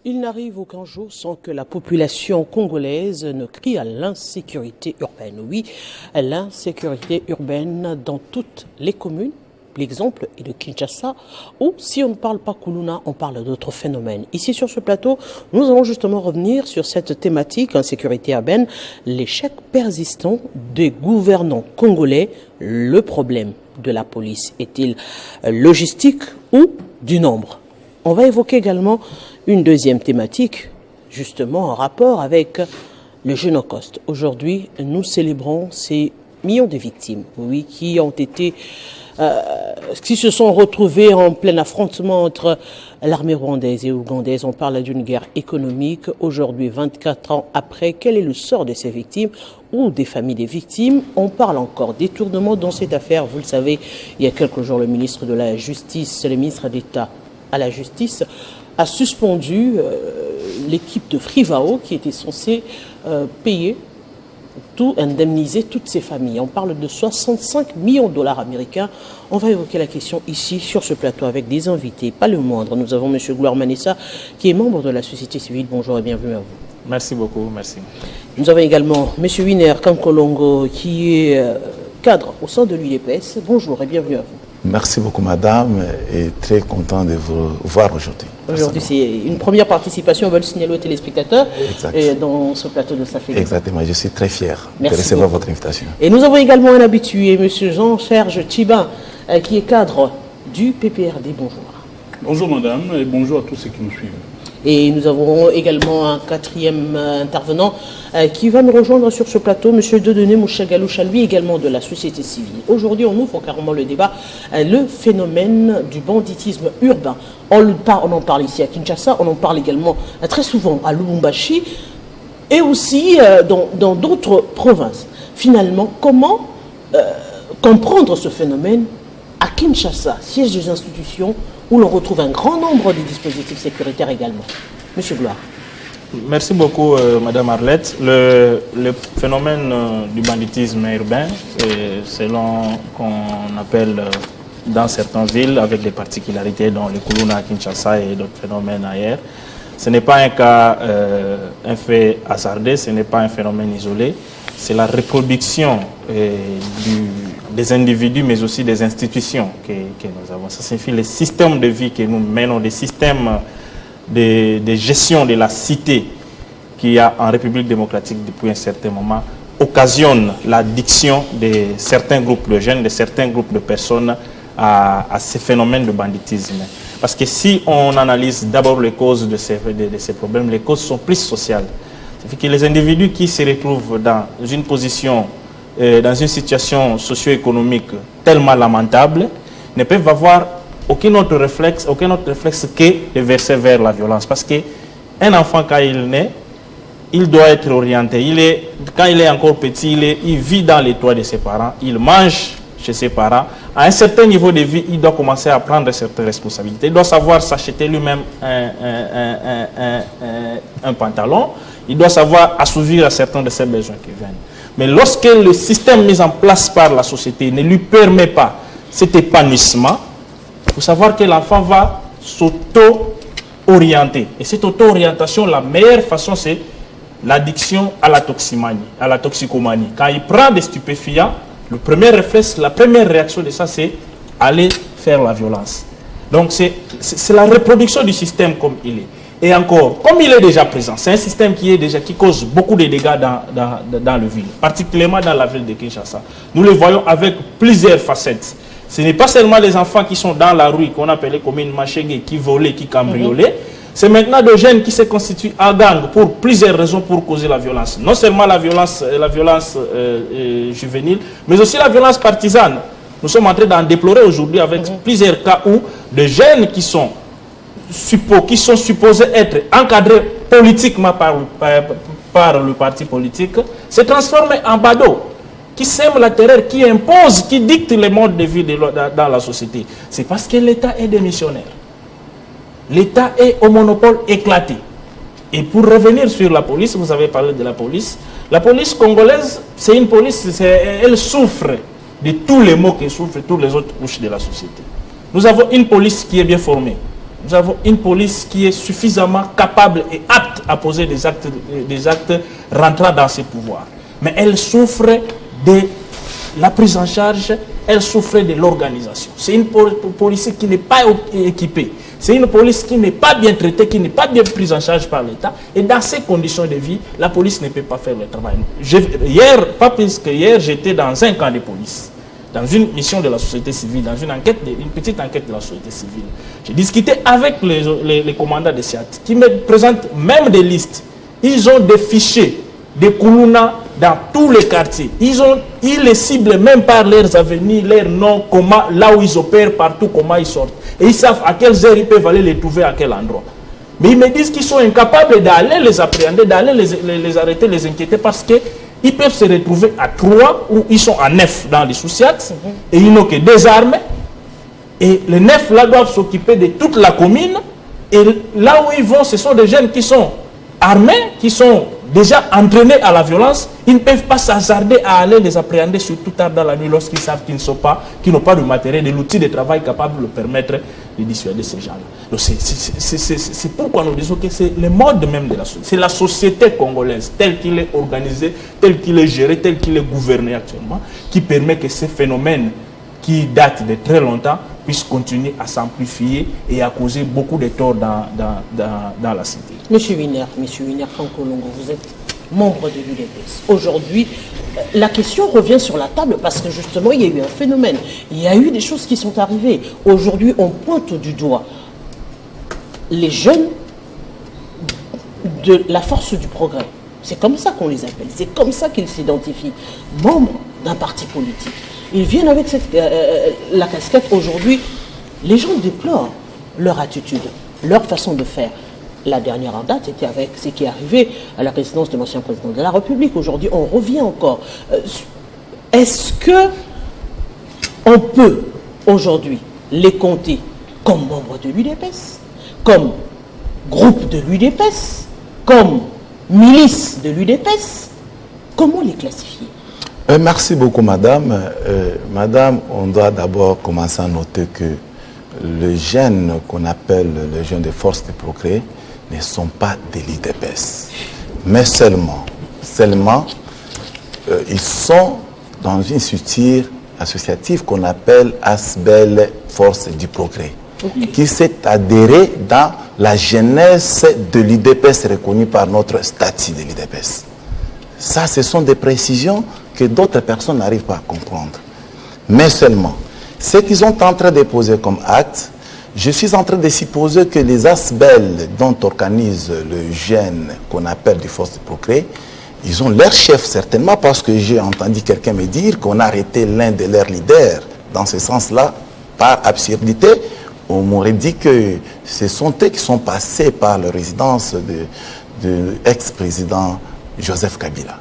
Il n'arrive aucun jour sans que la population congolaise ne crie à l'insécurité urbaine. Oui, l'insécurité urbaine dans toutes les communes. L'exemple est de Kinshasa, où si on ne parle pas Koulouna, on parle d'autres phénomènes. Ici sur ce plateau, nous allons justement revenir sur cette thématique, insécurité urbaine, l'échec persistant des gouvernants congolais. Le problème de la police est-il logistique ou du nombre? On va évoquer également une deuxième thématique, justement en rapport avec le Génocoste. Aujourd'hui, nous célébrons ces millions de victimes, oui, qui ont été, qui se sont retrouvés en plein affrontement entre l'armée rwandaise et ougandaise. On parle d'une guerre économique. Aujourd'hui, 24 ans après, quel est le sort de ces victimes ou des familles des victimes? On parle encore détournement dans cette affaire. Vous le savez, il y a quelques jours, le ministre de la Justice, le ministre d'État à la Justice, a suspendu l'équipe de Frivao qui était censée payer, indemniser toutes ces familles. On parle de 65 millions de dollars américains. On va évoquer la question ici sur ce plateau avec des invités, pas le moindre. Nous avons M. Gloire Manessa qui est membre de la société civile. Bonjour et bienvenue à vous. Merci beaucoup, merci. Nous avons également M. Winer Kankolongo qui est cadre au sein de l'UDPS. Bonjour et bienvenue à vous. Merci beaucoup, madame, et très content de vous voir aujourd'hui. Aujourd'hui, c'est une première participation, on va le signaler aux téléspectateurs dans ce plateau de Safé. Exactement, je suis très fier de recevoir votre invitation. Et nous avons également un habitué, M. Jean-Serge Tchiba, qui est cadre du PPRD. Bonjour. Bonjour, madame, et bonjour à tous ceux qui nous suivent. Et nous avons également un quatrième intervenant qui va nous rejoindre sur ce plateau, M. Dieudonné Mouchagaloucha, lui également de la société civile. Aujourd'hui, on ouvre carrément le débat, le phénomène du banditisme urbain. On en parle ici à Kinshasa, on en parle également très souvent à Lubumbashi et aussi dans d'autres provinces. Finalement, comment comprendre ce phénomène à Kinshasa, siège des institutions, où l'on retrouve un grand nombre de dispositifs sécuritaires également. Monsieur Gloire. Merci beaucoup, Madame Arlette. Le phénomène du banditisme urbain, c'est l'on qu'on appelle dans certaines villes, avec des particularités dans le Koulouna, Kinshasa et d'autres phénomènes ailleurs. Ce n'est pas un cas, un fait hasardé, ce n'est pas un phénomène isolé. C'est la reproduction des individus, mais aussi des institutions que nous avons. Ça signifie les systèmes de vie que nous menons, des systèmes de gestion de la cité qu'il y a en République démocratique depuis un certain moment, occasionnent l'addiction de certains groupes de jeunes, de certains groupes de personnes à ces phénomènes de banditisme. Parce que si on analyse d'abord les causes de ces problèmes, les causes sont plus sociales. Ça fait que les individus qui se retrouvent dans une position, dans une situation socio-économique tellement lamentable, ne peuvent avoir aucun autre réflexe que de verser vers la violence. Parce qu'un enfant, quand il naît, il doit être orienté. Quand il est encore petit, il vit dans les toits de ses parents, il mange chez ses parents. À un certain niveau de vie, il doit commencer à prendre certaines responsabilités. Il doit savoir s'acheter lui-même un pantalon. Il doit savoir assouvir à certains de ses besoins qui viennent. Mais lorsque le système mis en place par la société ne lui permet pas cet épanouissement, il faut savoir que l'enfant va s'auto-orienter. Et cette auto-orientation, la meilleure façon, c'est l'addiction à la toxicomanie. Quand il prend des stupéfiants, le premier réflexe, la première réaction de ça, c'est aller faire la violence. Donc c'est la reproduction du système comme il est. Et encore, comme il est déjà présent, c'est un système qui cause beaucoup de dégâts dans le ville, particulièrement dans la ville de Kinshasa. Nous le voyons avec plusieurs facettes. Ce n'est pas seulement les enfants qui sont dans la rue, qu'on appelait comme une machègue, qui volaient, qui cambriolaient. C'est maintenant des jeunes qui se constituent en gang pour plusieurs raisons pour causer la violence. Non seulement la violence juvénile, mais aussi la violence partisane. Nous sommes en train d'en déplorer aujourd'hui avec plusieurs cas où des jeunes qui sont supposés être encadrés politiquement par le parti politique, se transforment en badauds, qui sèment la terreur, qui imposent, qui dictent le mode de vie dans la société. C'est parce que l'État est démissionnaire. L'État est au monopole éclaté. Et pour revenir sur la police, vous avez parlé de la police congolaise, c'est une police, elle souffre de tous les maux que souffrent toutes les autres couches de la société. Nous avons une police qui est bien formée. Nous avons une police qui est suffisamment capable et apte à poser des actes rentrant dans ses pouvoirs. Mais elle souffre de la prise en charge, elle souffre de l'organisation. C'est une police qui n'est pas équipée. C'est une police qui n'est pas bien traitée, qui n'est pas bien prise en charge par l'État. Et dans ces conditions de vie, la police ne peut pas faire le travail. Hier, pas plus que hier, j'étais dans un camp de police, dans une mission de la société civile, dans une petite enquête de la société civile. J'ai discuté avec les commandants de SIAT qui me présentent même des listes. Ils ont des fichiers, des koulouna dans tous les quartiers. Ils les ciblent même par leurs avenirs, leurs noms, comment, là où ils opèrent, partout, comment ils sortent. Et ils savent à quelles heures ils peuvent aller les trouver, à quel endroit. Mais ils me disent qu'ils sont incapables d'aller les appréhender, d'aller les arrêter, les inquiéter, parce qu'ils peuvent se retrouver à 3 ou ils sont à 9 dans les sous-SIAT, et ils n'ont que des armes. Et les 9 là doivent s'occuper de toute la commune. Et là où ils vont, ce sont des jeunes qui sont armés, qui sont déjà entraînés à la violence. Ils ne peuvent pas s'hasarder à aller les appréhender surtout tard dans la nuit lorsqu'ils savent qu'ils n'ont pas de matériel, de l'outil de travail capable de leur permettre de dissuader ces gens-là. Donc c'est pourquoi nous disons que c'est le mode même de la société. C'est la société congolaise telle qu'il est organisée, telle qu'il est géré, telle qu'il est gouverné actuellement, qui permet que ces phénomènes qui datent de très longtemps puissent continuer à s'amplifier et à causer beaucoup de torts dans la cité. Monsieur Winer Kankolongo, vous êtes membre de l'UDPS. Aujourd'hui, la question revient sur la table parce que justement, il y a eu un phénomène. Il y a eu des choses qui sont arrivées. Aujourd'hui, on pointe du doigt les jeunes de la force du progrès. C'est comme ça qu'on les appelle. C'est comme ça qu'ils s'identifient. Membres d'un parti politique. Ils viennent avec la casquette. Aujourd'hui, les gens déplorent leur attitude, leur façon de faire. La dernière en date était avec ce qui est arrivé à la résidence de l'ancien président de la République. Aujourd'hui, on revient encore. Est-ce que on peut aujourd'hui les compter comme membres de l'UDPS, comme groupe de l'UDPS, comme milice de l'UDPS? Comment les classifier? Merci beaucoup, madame. Madame, on doit d'abord commencer à noter que les jeunes qu'on appelle les jeunes des forces de progrès ne sont pas de l'UDPS, mais seulement ils sont dans une structure associative qu'on appelle ASBEL Force du Progrès, qui s'est adhérée dans la jeunesse de l'UDPS reconnue par notre statut de l'UDPS. Ça, ce sont des précisions que d'autres personnes n'arrivent pas à comprendre. Mais seulement, ce qu'ils sont en train de poser comme acte, je suis en train de supposer que les ASBEL dont organise le jeune qu'on appelle du Force de Progrès, ils ont leur chef certainement, parce que j'ai entendu quelqu'un me dire qu'on a arrêté l'un de leurs leaders. Dans ce sens-là, par absurdité, on m'aurait dit que ce sont eux qui sont passés par la résidence de l'ex-président Joseph Kabila.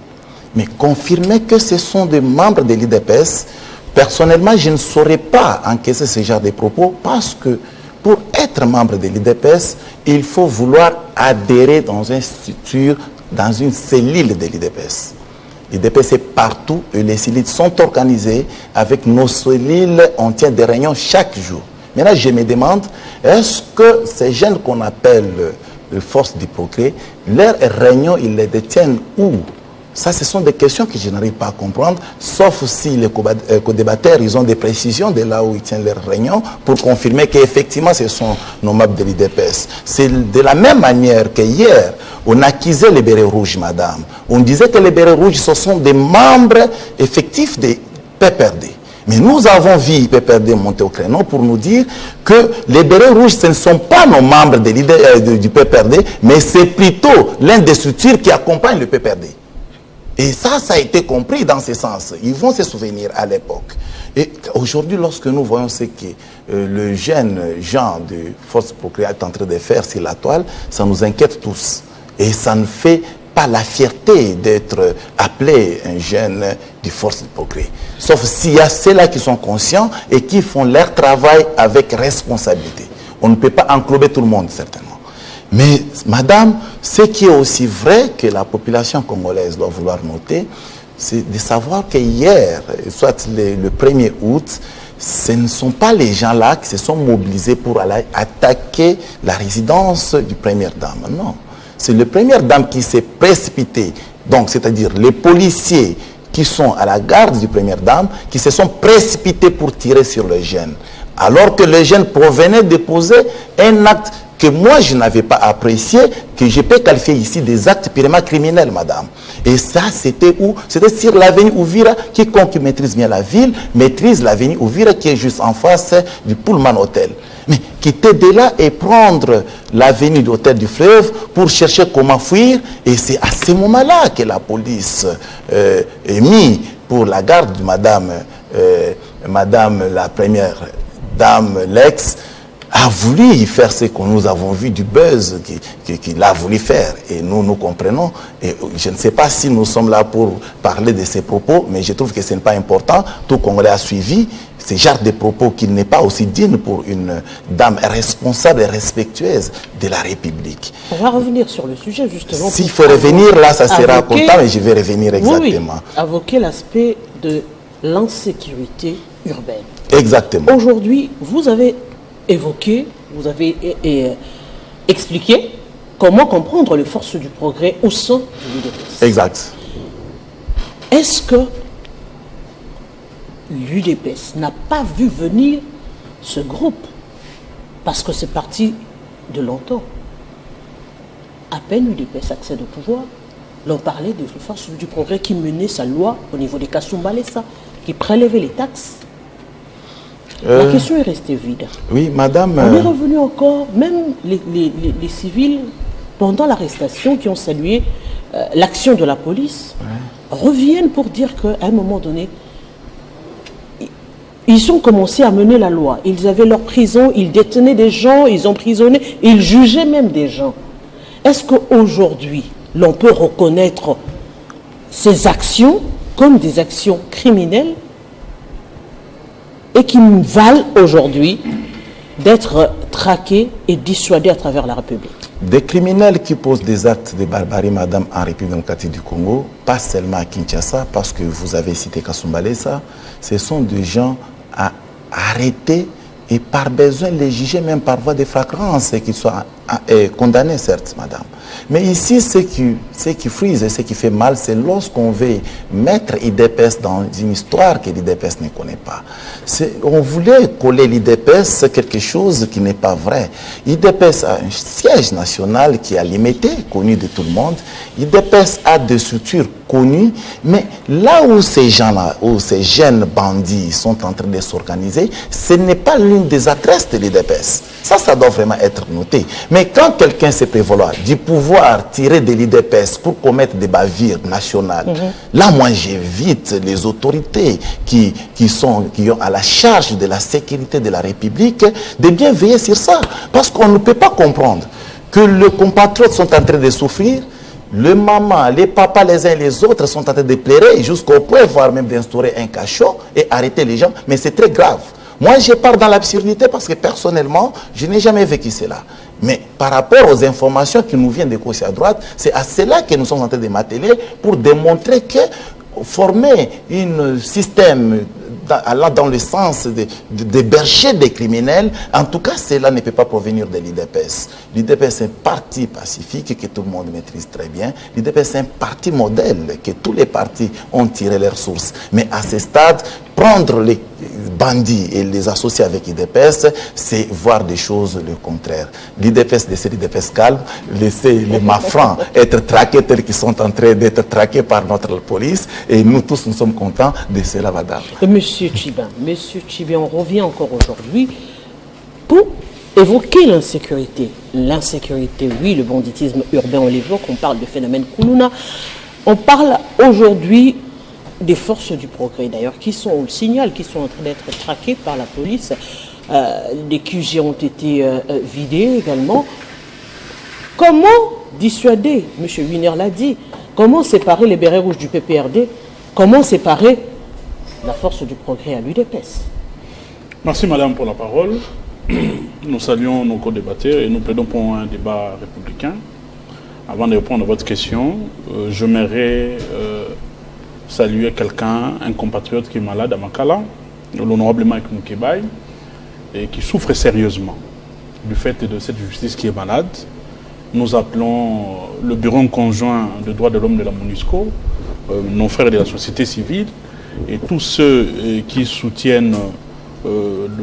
Mais confirmer que ce sont des membres de l'UDPS, personnellement, je ne saurais pas encaisser ce genre de propos, parce que pour être membre de l'UDPS, il faut vouloir adhérer dans une structure, dans une cellule de l'UDPS. L'UDPS est partout et les cellules sont organisées. Avec nos cellules, on tient des réunions chaque jour. Maintenant, je me demande, est-ce que ces jeunes qu'on appelle les forces du progrès, leurs réunions, ils les détiennent où? Ça, ce sont des questions que je n'arrive pas à comprendre, sauf si les co-débatteurs, ils ont des précisions de là où ils tiennent leurs réunions pour confirmer qu'effectivement, ce sont nos membres de l'UDPS. C'est de la même manière que hier, on accusait les bérets rouges, madame. On disait que les bérets rouges, ce sont des membres effectifs des PPRD. Mais nous avons vu PPRD monter au créneau pour nous dire que les bérets rouges, ce ne sont pas nos membres du PPRD, mais c'est plutôt l'un des structures qui accompagne le PPRD. Et ça a été compris dans ce sens. Ils vont se souvenir à l'époque. Et aujourd'hui, lorsque nous voyons ce que le jeune Jean de Force Progrès est en train de faire sur la toile, ça nous inquiète tous. Et ça ne fait pas la fierté d'être appelé un jeune du Force Progrès. Sauf s'il y a ceux-là qui sont conscients et qui font leur travail avec responsabilité. On ne peut pas englober tout le monde, certainement. Mais, madame, ce qui est aussi vrai que la population congolaise doit vouloir noter, c'est de savoir que hier, soit le 1er août, ce ne sont pas les gens-là qui se sont mobilisés pour aller attaquer la résidence du Première Dame. Non. C'est le Première Dame qui s'est précipité. Donc, c'est-à-dire les policiers qui sont à la garde du Première Dame, qui se sont précipités pour tirer sur le jeune. Alors que le jeune provenait de poser un acte que moi je n'avais pas apprécié, que je peux qualifier ici des actes purement criminels, madame. Et ça, c'était où? C'était sur l'avenue Ouvira. Quiconque maîtrise bien la ville, maîtrise l'avenue Ouvira qui est juste en face du Pullman Hotel. Mais quitter de là et prendre l'avenue de l'Hôtel du Fleuve pour chercher comment fuir, et c'est à ce moment-là que la police est mise pour la garde de madame la première dame, l'ex, a voulu faire ce que nous avons vu du buzz qu'il a voulu faire. Et nous comprenons. Et je ne sais pas si nous sommes là pour parler de ces propos, mais je trouve que ce n'est pas important. Tout Congolais a suivi ce genre de propos qui n'est pas aussi digne pour une dame responsable et respectueuse de la République. On va revenir sur le sujet, justement. S'il faut revenir, là, ça sera content, et je vais revenir exactement. Oui, évoquer l'aspect de l'insécurité urbaine. Exactement. Aujourd'hui, vous avez évoqué, vous avez expliqué comment comprendre les forces du progrès au sein de l'UDPS. Exact. Est-ce que l'UDPS n'a pas vu venir ce groupe? Parce que c'est parti de longtemps. À peine l'UDPS accède au pouvoir, l'on parlait des forces du progrès qui menaient sa loi au niveau des Kasumbalesa, qui prélevaient les taxes. La question est restée vide. Oui, madame. On est revenu encore, même les civils, pendant l'arrestation, qui ont salué l'action de la police, reviennent pour dire qu'à un moment donné, ils ont commencé à mener la loi. Ils avaient leur prison, ils détenaient des gens, ils emprisonnaient, ils jugeaient même des gens. Est-ce qu'aujourd'hui, l'on peut reconnaître ces actions comme des actions criminelles et qui valent aujourd'hui d'être traqués et dissuadés à travers la République? Des criminels qui posent des actes de barbarie, madame, en République démocratique du Congo, pas seulement à Kinshasa, parce que vous avez cité Kasumbalesa, ce sont des gens à arrêter et par besoin les juger même par voie de flagrance et qu'ils soient condamnés, certes, madame. Mais ici, ce qui frise et ce qui fait mal, c'est lorsqu'on veut mettre l'IDPS dans une histoire que l'IDPS ne connaît pas. On voulait coller l'IDPS quelque chose qui n'est pas vrai. L'IDPS a un siège national qui est limité, connu de tout le monde. L'IDPS a des structures connues, mais là où ces gens-là, où ces jeunes bandits sont en train de s'organiser, ce n'est pas l'une des adresses de l'IDPS. Ça doit vraiment être noté. Mais quand quelqu'un se prévaloir du pouvoir tiré de l'IDPS pour commettre des bavures nationales, là, moi, j'évite les autorités qui ont à la charge de la sécurité de la République de bien veiller sur ça. Parce qu'on ne peut pas comprendre que les compatriotes sont en train de souffrir, le maman, les papas, les uns et les autres sont en train de pleurer jusqu'au point, voire même d'instaurer un cachot et arrêter les gens. Mais c'est très grave. Moi, je pars dans l'absurdité parce que personnellement, je n'ai jamais vécu cela. Mais par rapport aux informations qui nous viennent de gauche à droite, c'est à cela que nous sommes en train de m'atteler pour démontrer que former un système allant dans le sens de berger des criminels, en tout cas, cela ne peut pas provenir de l'IDPS. L'IDPS est un parti pacifique que tout le monde maîtrise très bien. L'IDPS est un parti modèle que tous les partis ont tiré leurs sources. Mais à ce stade, prendre les bandits et les associer avec l'IDPS, c'est voir des choses le contraire. L'IDPS, laisser l'IDPS calme, laisser les mafrans être traqués tels qu'ils sont en train d'être traqués par notre police, et nous tous, nous sommes contents de cela, madame. Monsieur Tchibin, on revient encore aujourd'hui pour évoquer l'insécurité. L'insécurité, oui, le banditisme urbain, on l'évoque, on parle de phénomène Kuluna. On parle aujourd'hui des forces du progrès, d'ailleurs, qui sont, on le signale, qui sont en train d'être traquées par la police. Les QG ont été vidés également. Comment dissuader, M. Wiener l'a dit, comment séparer les bérets rouges du PPRD? Comment séparer la force du progrès à l'UDPS? Merci madame pour la parole. Nous saluons nos co-débatteurs et nous plaidons pour un débat républicain. Avant de répondre à votre question, j'aimerais saluer quelqu'un, un compatriote qui est malade à Makala, l'honorable Mike Moukebaye, et qui souffre sérieusement du fait de cette justice qui est malade. Nous appelons le bureau conjoint de droits de l'homme de la MONUSCO, nos frères de la société civile et tous ceux qui soutiennent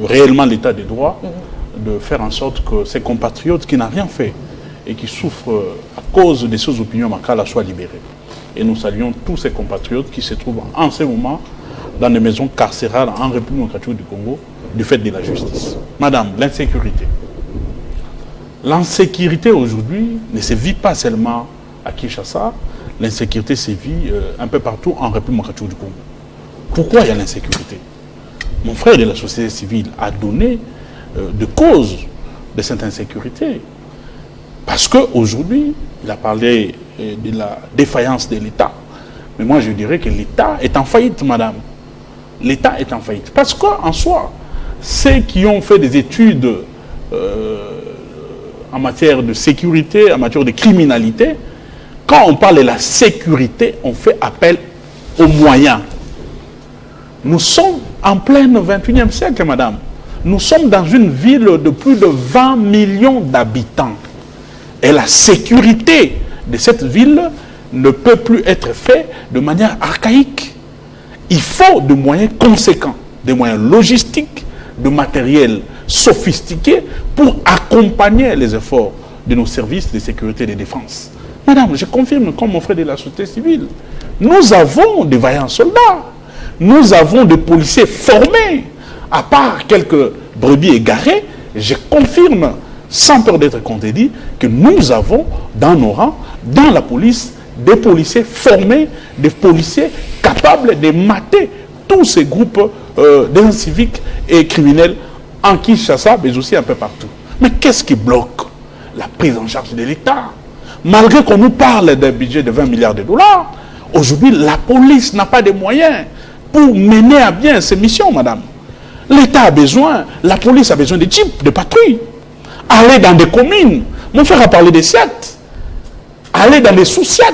réellement l'état des droits, de faire en sorte que ces compatriotes qui n'ont rien fait et qui souffrent à cause de ces opinions Makala soient libérés. Et nous saluons tous ces compatriotes qui se trouvent en ce moment dans des maisons carcérales en République démocratique du Congo du fait de la justice. Madame, l'insécurité. L'insécurité aujourd'hui ne se vit pas seulement à Kinshasa, l'insécurité se vit un peu partout en République démocratique du Congo. Pourquoi il y a l'insécurité? Mon frère de la société civile a donné de causes de cette insécurité. Parce qu'aujourd'hui, il a parlé de la défaillance de l'État. Mais moi, je dirais que l'État est en faillite, madame. L'État est en faillite. Parce qu'en soi, ceux qui ont fait des études en matière de sécurité, en matière de criminalité, quand on parle de la sécurité, on fait appel aux moyens. Nous sommes en plein 21e siècle, madame. Nous sommes dans une ville de plus de 20 millions d'habitants. Et la sécurité de cette ville ne peut plus être faite de manière archaïque. Il faut des moyens conséquents, des moyens logistiques, de matériel sophistiqué pour accompagner les efforts de nos services de sécurité et de défense. Madame, je confirme, comme mon frère de la société civile, nous avons des vaillants soldats, nous avons des policiers formés, à part quelques brebis égarées, je confirme, sans peur d'être contredit, que nous avons dans nos rangs, dans la police, des policiers formés, des policiers capables de mater tous ces groupes d'inciviques et criminels en Kinshasa, mais aussi un peu partout. Mais qu'est-ce qui bloque la prise en charge de l'État? Malgré qu'on nous parle d'un budget de 20 milliards de dollars, aujourd'hui, la police n'a pas de moyens pour mener à bien ses missions, madame. L'État a besoin, la police a besoin de types, de patrouilles. Aller dans des communes, mon frère a parlé des SIAT, aller dans des sous-SIAT.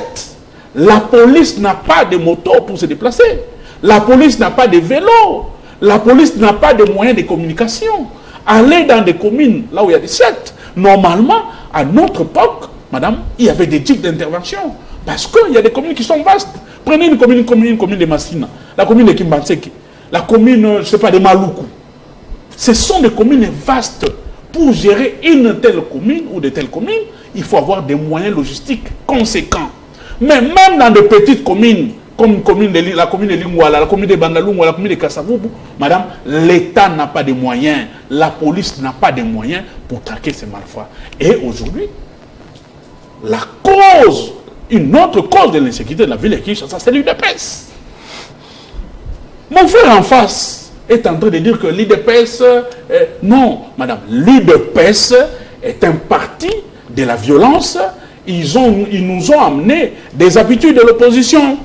La police n'a pas de moto pour se déplacer. La police n'a pas de vélo. La police n'a pas de moyens de communication. Aller dans des communes, là où il y a des SIAT, normalement, à notre époque, madame, il y avait des types d'intervention. Parce qu'il y a des communes qui sont vastes. Prenez une commune de Massina, la commune de Kimbanseke, la commune, je ne sais pas, de Maluku. Ce sont des communes vastes. Pour gérer une telle commune ou de telles communes, il faut avoir des moyens logistiques conséquents. Mais même dans de petites communes, comme la commune de Lingouala, la commune de Bandalungu, la commune de Kassavubu, madame, l'État n'a pas de moyens, la police n'a pas de moyens pour traquer ces malfrats. Et aujourd'hui, la cause, une autre cause de l'insécurité de la ville de Kinshasa, c'est l'UDPS. Mon frère en face est en train de dire que l'UDPS... non, madame, l'UDPS est un parti de la violence. Ils nous ont amené des habitudes de l'opposition.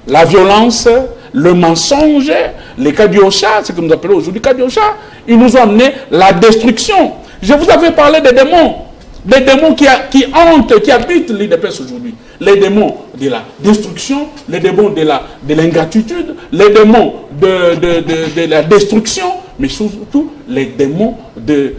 La violence, le mensonge, les Kadiocha, ce que nous appelons aujourd'hui Kadiocha, ils nous ont amené la destruction. Je vous avais parlé des démons qui hantent, qui habitent l'UDPS aujourd'hui. Les démons de la destruction, les démons de l'ingratitude, les démons de la destruction, mais surtout les démons de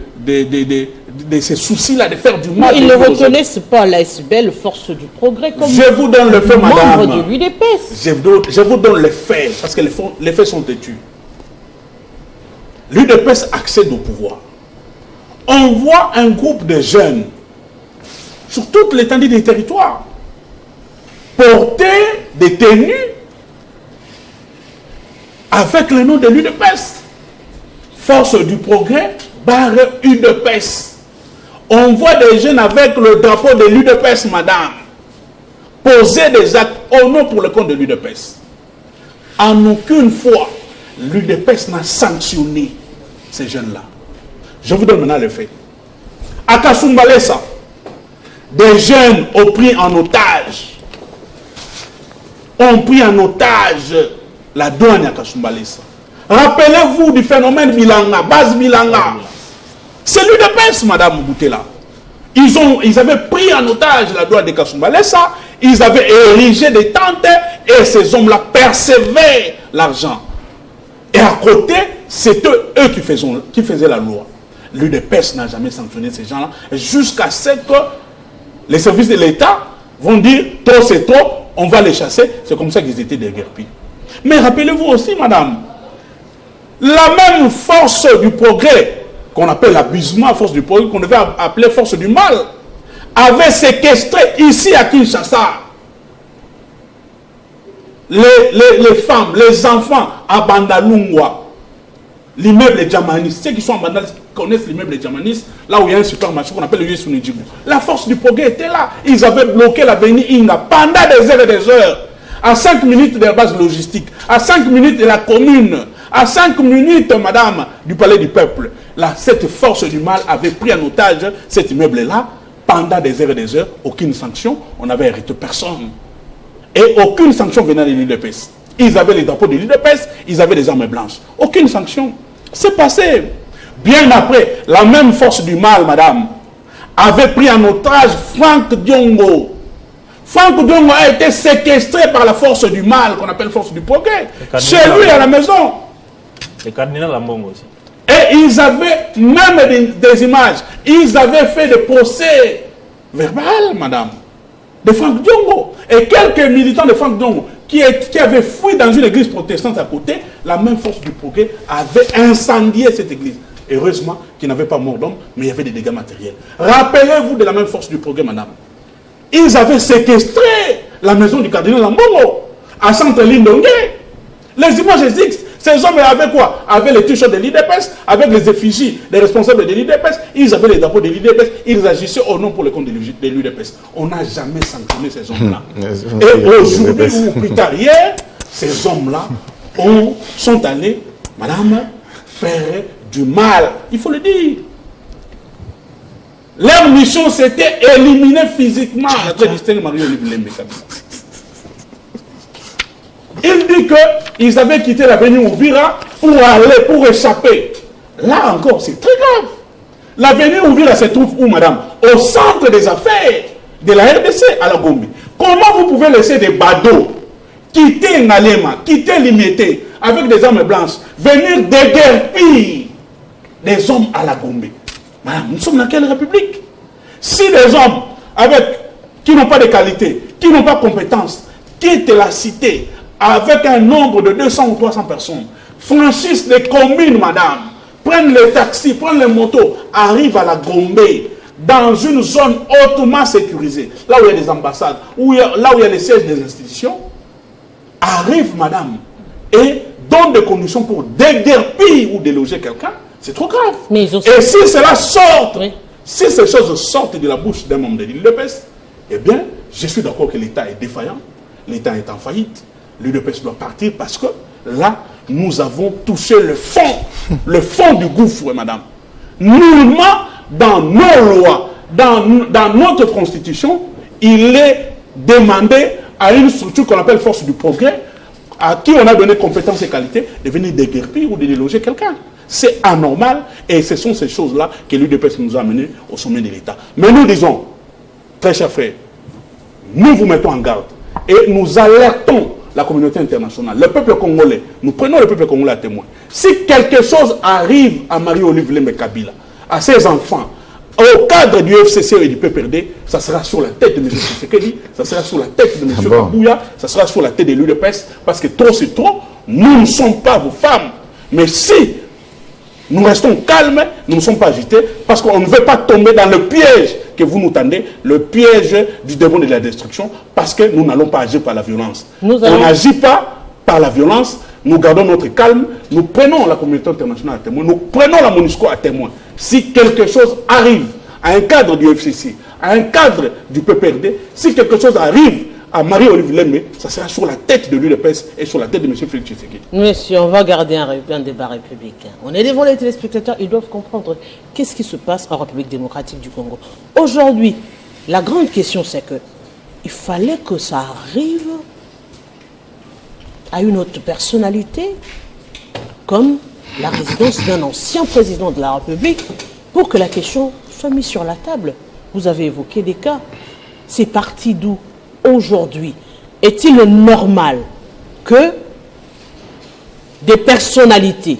ces soucis-là de faire du mal. Ils ne reconnaissent pas l'ASBL, force du progrès, comme je vous donne le fait, madame. Membre de l'UDPS. Je vous donne les faits, parce que les faits sont têtus. L'UDPS accède au pouvoir. On voit un groupe de jeunes sur toute l'étendue des territoires porter des tenues avec le nom de l'UDPS. Force du progrès, barre UDPS. On voit des jeunes avec le drapeau de l'UDPS, madame, poser des actes au nom pour le compte de l'UDPS. En aucune fois, l'UDPS n'a sanctionné ces jeunes-là. Je vous donne maintenant les faits. À Kasumbalesa, des jeunes ont pris en otage la douane à Kasumbalesa. Rappelez-vous du phénomène Bilanga, base Bilanga. C'est l'UDPS, madame Boutela. Ils avaient pris en otage la douane de Kasumbalesa, ils avaient érigé des tentes et ces hommes-là percevaient l'argent. Et à côté, C'est eux qui faisaient la loi. L'UDPS n'a jamais sanctionné ces gens-là, jusqu'à ce que les services de l'État vont dire trop c'est trop, on va les chasser. C'est comme ça qu'ils étaient déguerpis. Mais rappelez-vous aussi, madame, la même force du progrès, qu'on appelle l'abusement, force du progrès, qu'on devait appeler force du mal, avait séquestré ici à Kinshasa les femmes, les enfants à Bandalungwa, l'immeuble Djamanis. Ceux qui sont en Bandal connaissent l'immeuble Djamanis, là où il y a un supermarché qu'on appelle le Yesunidjibou. La force du progrès était là. Ils avaient bloqué l'avenue Inga pendant des heures et des heures. À 5 minutes de la base logistique, à 5 minutes de la commune, à 5 minutes, madame, du palais du peuple. Là, cette force du mal avait pris en otage cet immeuble-là pendant des heures et des heures. Aucune sanction, on n'avait hérité personne. Et aucune sanction venant de l'UDPS. Ils avaient les drapeaux de l'UDPS, ils avaient des armes blanches. Aucune sanction. C'est passé. Bien après, la même force du mal, madame, avait pris en otage Franck Diongo. Franck Diongo a été séquestré par la force du mal, qu'on appelle force du progrès. Chez lui, à la maison. Le cardinal Lambongo aussi. Et ils avaient même des images. Ils avaient fait des procès verbal, madame, de Franck Diongo. Et quelques militants de Franck Diongo qui avaient fui dans une église protestante à côté, la même force du progrès avait incendié cette église. Heureusement qu'il n'y avait pas mort d'homme, mais il y avait des dégâts matériels. Rappelez-vous de la même force du progrès, madame. Ils avaient séquestré la maison du cardinal Lambongo à Centre-Lindongue. Les images existent. Ces hommes avaient quoi? Avec les t-shirts de l'IDPS, avec les effigies des responsables de l'IDPS, ils avaient les drapeaux de l'IDPS, ils agissaient au nom pour le compte de l'IDPS. On n'a jamais sanctionné ces hommes-là. Et aujourd'hui, ou plus tard hier, ces hommes-là sont allés, madame, faire du mal. Il faut le dire. Leur mission, c'était éliminer physiquement la très distingue Marie-Olive Lembe. Il dit qu'ils avaient quitté l'avenue Ouvira pour échapper. Là encore, c'est très grave. L'avenue Ouvira se trouve où, madame? Au centre des affaires de la RDC à la Gombe. Comment vous pouvez laisser des badauds quitter Ngalema, quitter Limité, avec des armes blanches, venir déguerpir des hommes à la Gombe? Madame, nous sommes dans quelle république? Si des hommes qui n'ont pas de qualité, qui n'ont pas de compétences, quittent la cité avec un nombre de 200 ou 300 personnes, franchissent les communes, madame, prennent les taxis, prennent les motos, arrivent à la Gombe, dans une zone hautement sécurisée, là où il y a des ambassades, là où il y a les sièges des institutions, arrivent, madame, et donnent des conditions pour déguerpir ou déloger quelqu'un, c'est trop grave. Mais et si cela sort, oui, si ces choses sortent de la bouche d'un membre de l'UDPS, eh bien, je suis d'accord que l'État est défaillant, l'État est en faillite, l'UDPS doit partir parce que là, nous avons touché le fond du gouffre, madame. Nullement, dans nos lois, dans notre constitution, il est demandé à une structure qu'on appelle force du progrès, à qui on a donné compétences et qualités, de venir déguerpir ou de déloger quelqu'un. C'est anormal et ce sont ces choses-là que l'UDPS nous a amenés au sommet de l'État. Mais nous disons, très chers frères, nous vous mettons en garde et nous alertons la communauté internationale, le peuple congolais, nous prenons le peuple congolais à témoin. Si quelque chose arrive à Marie-Olive Lembe Kabila, à ses enfants, au cadre du FCC et du PPRD, ça sera sur la tête de M. Tshisekedi, ça sera sur la tête de M. Kabouya, ça sera sur la tête de l'UDPS, parce que trop c'est trop, nous ne sommes pas vos femmes. Mais si nous restons calmes, nous ne sommes pas agités, parce qu'on ne veut pas tomber dans le piège que vous nous tendez, le piège du démon de la destruction, parce que nous n'allons pas agir par la violence. On n'agit pas par la violence, nous gardons notre calme, nous prenons la communauté internationale à témoin, nous prenons la MONUSCO à témoin. Si quelque chose arrive à un cadre du FCC, à un cadre du PPRD, si quelque chose arrive à Marie-Olive Lembe, ça sera sur la tête de l'UDPS et sur la tête de M. Félix Tshisekedi. Monsieur, on va garder un débat républicain. On est devant les téléspectateurs, ils doivent comprendre qu'est-ce qui se passe en République démocratique du Congo. Aujourd'hui, la grande question, c'est que il fallait que ça arrive à une autre personnalité, comme la résidence d'un ancien président de la République, pour que la question soit mise sur la table. Vous avez évoqué des cas. C'est parti d'où? Aujourd'hui, est-il normal que des personnalités,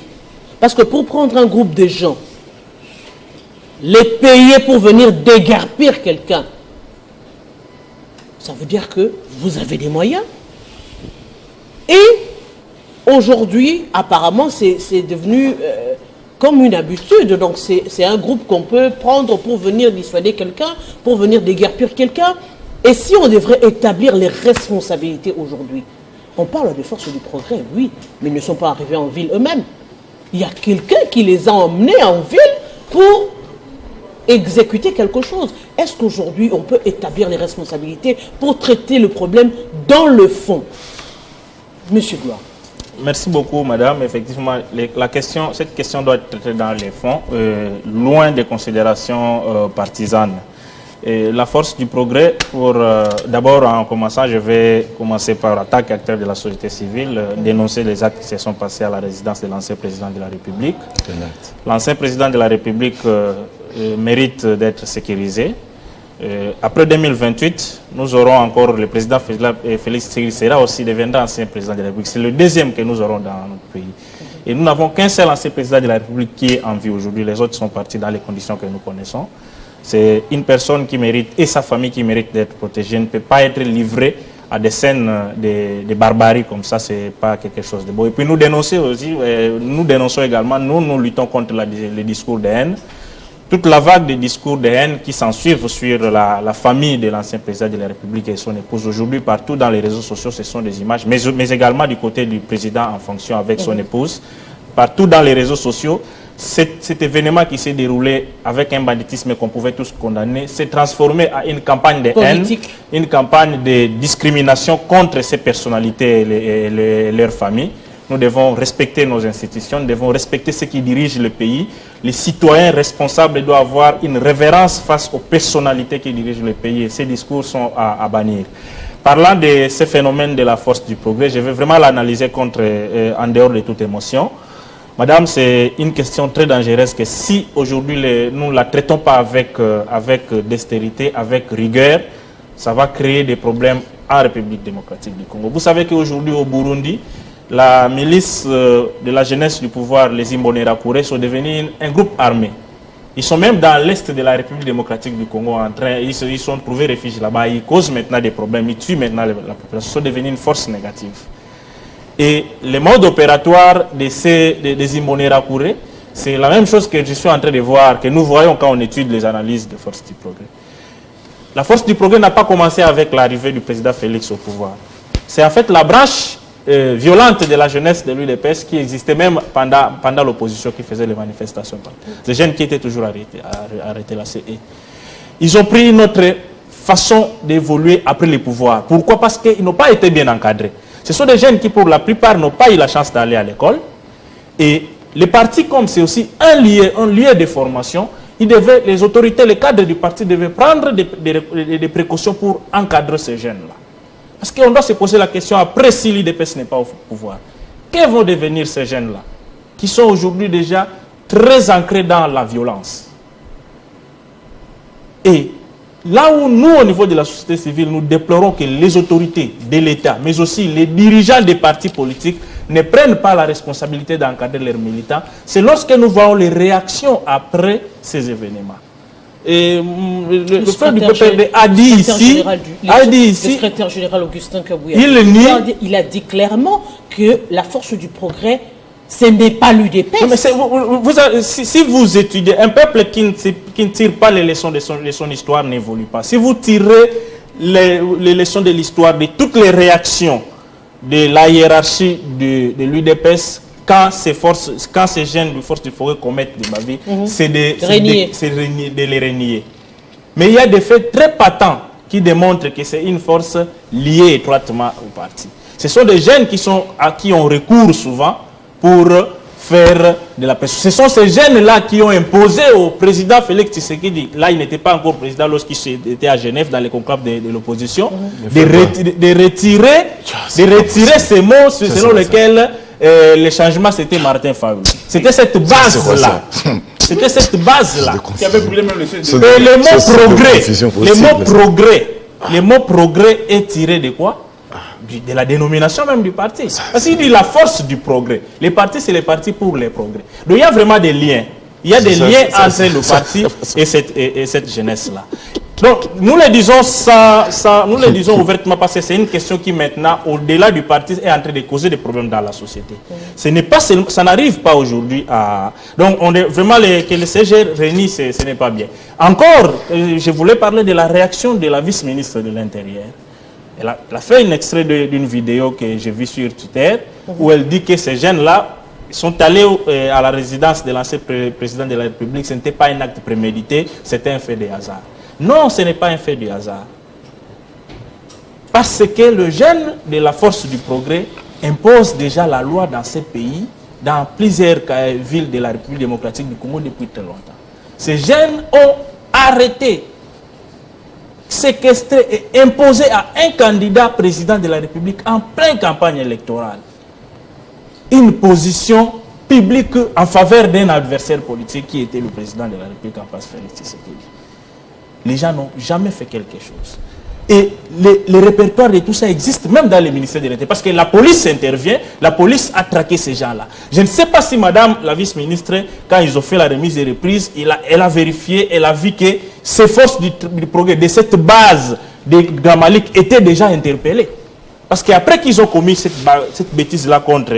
Parce que pour prendre un groupe de gens, les payer pour venir déguerpir quelqu'un, ça veut dire que vous avez des moyens. Et aujourd'hui, apparemment, c'est devenu comme une habitude. Donc c'est un groupe qu'on peut prendre pour venir dissuader quelqu'un, pour venir déguerpir quelqu'un. Et si on devrait établir les responsabilités aujourd'hui, on parle des forces du progrès, oui, mais ils ne sont pas arrivés en ville eux-mêmes. Il y a quelqu'un qui les a emmenés en ville pour exécuter quelque chose. Est-ce qu'aujourd'hui, on peut établir les responsabilités pour traiter le problème dans le fond? Monsieur Gloire. Merci beaucoup, madame. Effectivement, cette question doit être traitée dans les fonds, loin des considérations partisanes. Et la force du progrès, d'abord en commençant, je vais commencer par attaque acteur de la société civile, dénoncer les actes qui se sont passés à la résidence de l'ancien président de la République. L'ancien président de la République mérite d'être sécurisé. Après 2028, nous aurons encore le président Félix Tshisekedi sera aussi deviendra ancien président de la République. C'est le deuxième que nous aurons dans notre pays. Et nous n'avons qu'un seul ancien président de la République qui est en vie aujourd'hui. Les autres sont partis dans les conditions que nous connaissons. C'est une personne qui mérite, et sa famille qui mérite d'être protégée, ne peut pas être livrée à des scènes de barbarie comme ça, c'est pas quelque chose de beau. Et puis nous dénonçons aussi, nous dénonçons également, nous luttons contre les discours de haine, toute la vague de discours de haine qui s'ensuivent sur la famille de l'ancien président de la République et son épouse. Aujourd'hui, partout dans les réseaux sociaux, ce sont des images, mais également du côté du président en fonction avec son épouse. Partout dans les réseaux sociaux, cet événement qui s'est déroulé avec un banditisme qu'on pouvait tous condamner s'est transformé en une campagne de haine, une campagne de discrimination contre ces personnalités et leurs familles. Nous devons respecter nos institutions, nous devons respecter ceux qui dirigent le pays. Les citoyens responsables doivent avoir une révérence face aux personnalités qui dirigent le pays et ces discours sont à bannir. Parlant de ce phénomène de la force du progrès, je vais vraiment l'analyser en dehors de toute émotion. Madame, c'est une question très dangereuse que si aujourd'hui nous ne la traitons pas avec dextérité, avec rigueur, ça va créer des problèmes en République démocratique du Congo. Vous savez qu'aujourd'hui au Burundi, la milice de la jeunesse du pouvoir, les Imbonerakure, sont devenus un groupe armé. Ils sont même dans l'est de la République démocratique du Congo, ils sont trouvés refuge là-bas, ils causent maintenant des problèmes, ils tuent maintenant la population, ils sont devenus une force négative. Et le mode opératoire des Imbonerakure, c'est la même chose que je suis en train de voir, que nous voyons quand on étudie les analyses de Force du Progrès. La Force du Progrès n'a pas commencé avec l'arrivée du président Félix au pouvoir. C'est en fait la branche violente de la jeunesse de l'UDPS qui existait même pendant l'opposition qui faisait les manifestations. Ces jeunes qui étaient toujours arrêtés là. Ils ont pris notre façon d'évoluer après le pouvoir. Pourquoi? Parce qu'ils n'ont pas été bien encadrés. Ce sont des jeunes qui, pour la plupart, n'ont pas eu la chance d'aller à l'école. Et les partis, comme c'est aussi un lieu de formation, les autorités, les cadres du parti devaient prendre des précautions pour encadrer ces jeunes-là. Parce qu'on doit se poser la question, après si l'UDPS n'est pas au pouvoir, que vont devenir ces jeunes-là, qui sont aujourd'hui déjà très ancrés dans la violence? Et là où nous, au niveau de la société civile, nous déplorons que les autorités de l'État, mais aussi les dirigeants des partis politiques, ne prennent pas la responsabilité d'encadrer leurs militants, c'est lorsque nous voyons les réactions après ces événements. Et le frère du PPRD a dit ici, le secrétaire général Augustin Kabouya, il a dit clairement que la force du progrès, ce n'est pas l'UDPS. Si vous étudiez, un peuple qui ne tire pas les leçons de son histoire n'évolue pas. Si vous tirez les leçons de l'histoire, de toutes les réactions de la hiérarchie de l'UDPS, quand ces jeunes de force du progrès commettent des bavilles, c'est de les renier. Mais il y a des faits très patents qui démontrent que c'est une force liée étroitement au parti. Ce sont des jeunes à qui on recourt souvent pour faire de la pression. Ce sont ces jeunes-là qui ont imposé au président Félix Tshisekedi, là il n'était pas encore président lorsqu'il était à Genève dans les conclaves de l'opposition, de retirer ces mots selon lesquels le changement c'était Martin Fayulu. C'était cette base-là. C'était cette base-là. Qui avait brûlé même le mot progrès est tiré de quoi? de la dénomination même du parti. Parce qu'il dit la force du progrès. Les partis, c'est les partis pour les progrès. Donc il y a vraiment des liens. Il y a des liens entre le parti et cette jeunesse-là. Donc nous le disons nous le disons ouvertement parce que c'est une question qui maintenant, au-delà du parti, est en train de causer des problèmes dans la société. Ce n'est pas, ça n'arrive pas aujourd'hui à... Donc on est vraiment que le CG réunit, ce n'est pas bien. Encore, je voulais parler de la réaction de la vice-ministre de l'Intérieur. Elle a fait un extrait d'une vidéo que j'ai vue sur Twitter où elle dit que ces jeunes-là sont allés à la résidence de l'ancien président de la République. Ce n'était pas un acte prémédité, c'était un fait de hasard. Non, ce n'est pas un fait de hasard. Parce que le jeune de la force du progrès impose déjà la loi dans ces pays, dans plusieurs villes de la République démocratique du Congo depuis très longtemps. Ces jeunes ont arrêté, séquestré et imposé à un candidat président de la République en pleine campagne électorale une position publique en faveur d'un adversaire politique qui était le président de la République en place, Félix Tshisekedi. Les gens n'ont jamais fait quelque chose. Et les répertoires de tout ça existent même dans les ministères de l'Intérieur. Parce que la police intervient, la police a traqué ces gens-là. Je ne sais pas si madame la vice-ministre, quand ils ont fait la remise des reprises, elle a vérifié, elle a vu que ces forces du progrès, de cette base de Gramalik, étaient déjà interpellées. Parce qu'après qu'ils ont commis cette bêtise-là contre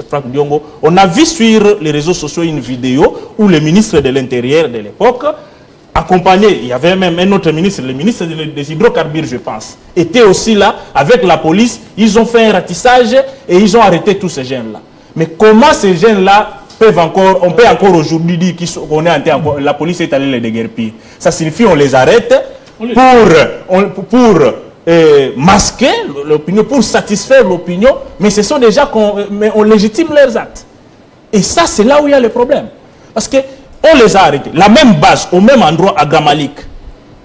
Franck Diongo, on a vu sur les réseaux sociaux une vidéo où le ministre de l'Intérieur de l'époque, accompagné, il y avait même un autre ministre, le ministre des hydrocarbures, je pense, était aussi là avec la police. Ils ont fait un ratissage et ils ont arrêté tous ces jeunes-là. Mais comment ces jeunes-là peuvent encore, on peut encore aujourd'hui dire qu'on est encore, la police est allée les déguerpir. Ça signifie qu'on les arrête pour masquer l'opinion, pour satisfaire l'opinion, mais ce sont déjà on légitime leurs actes. Et ça, c'est là où il y a le problème. Parce que on les a arrêtés. La même base, au même endroit à Gramalik.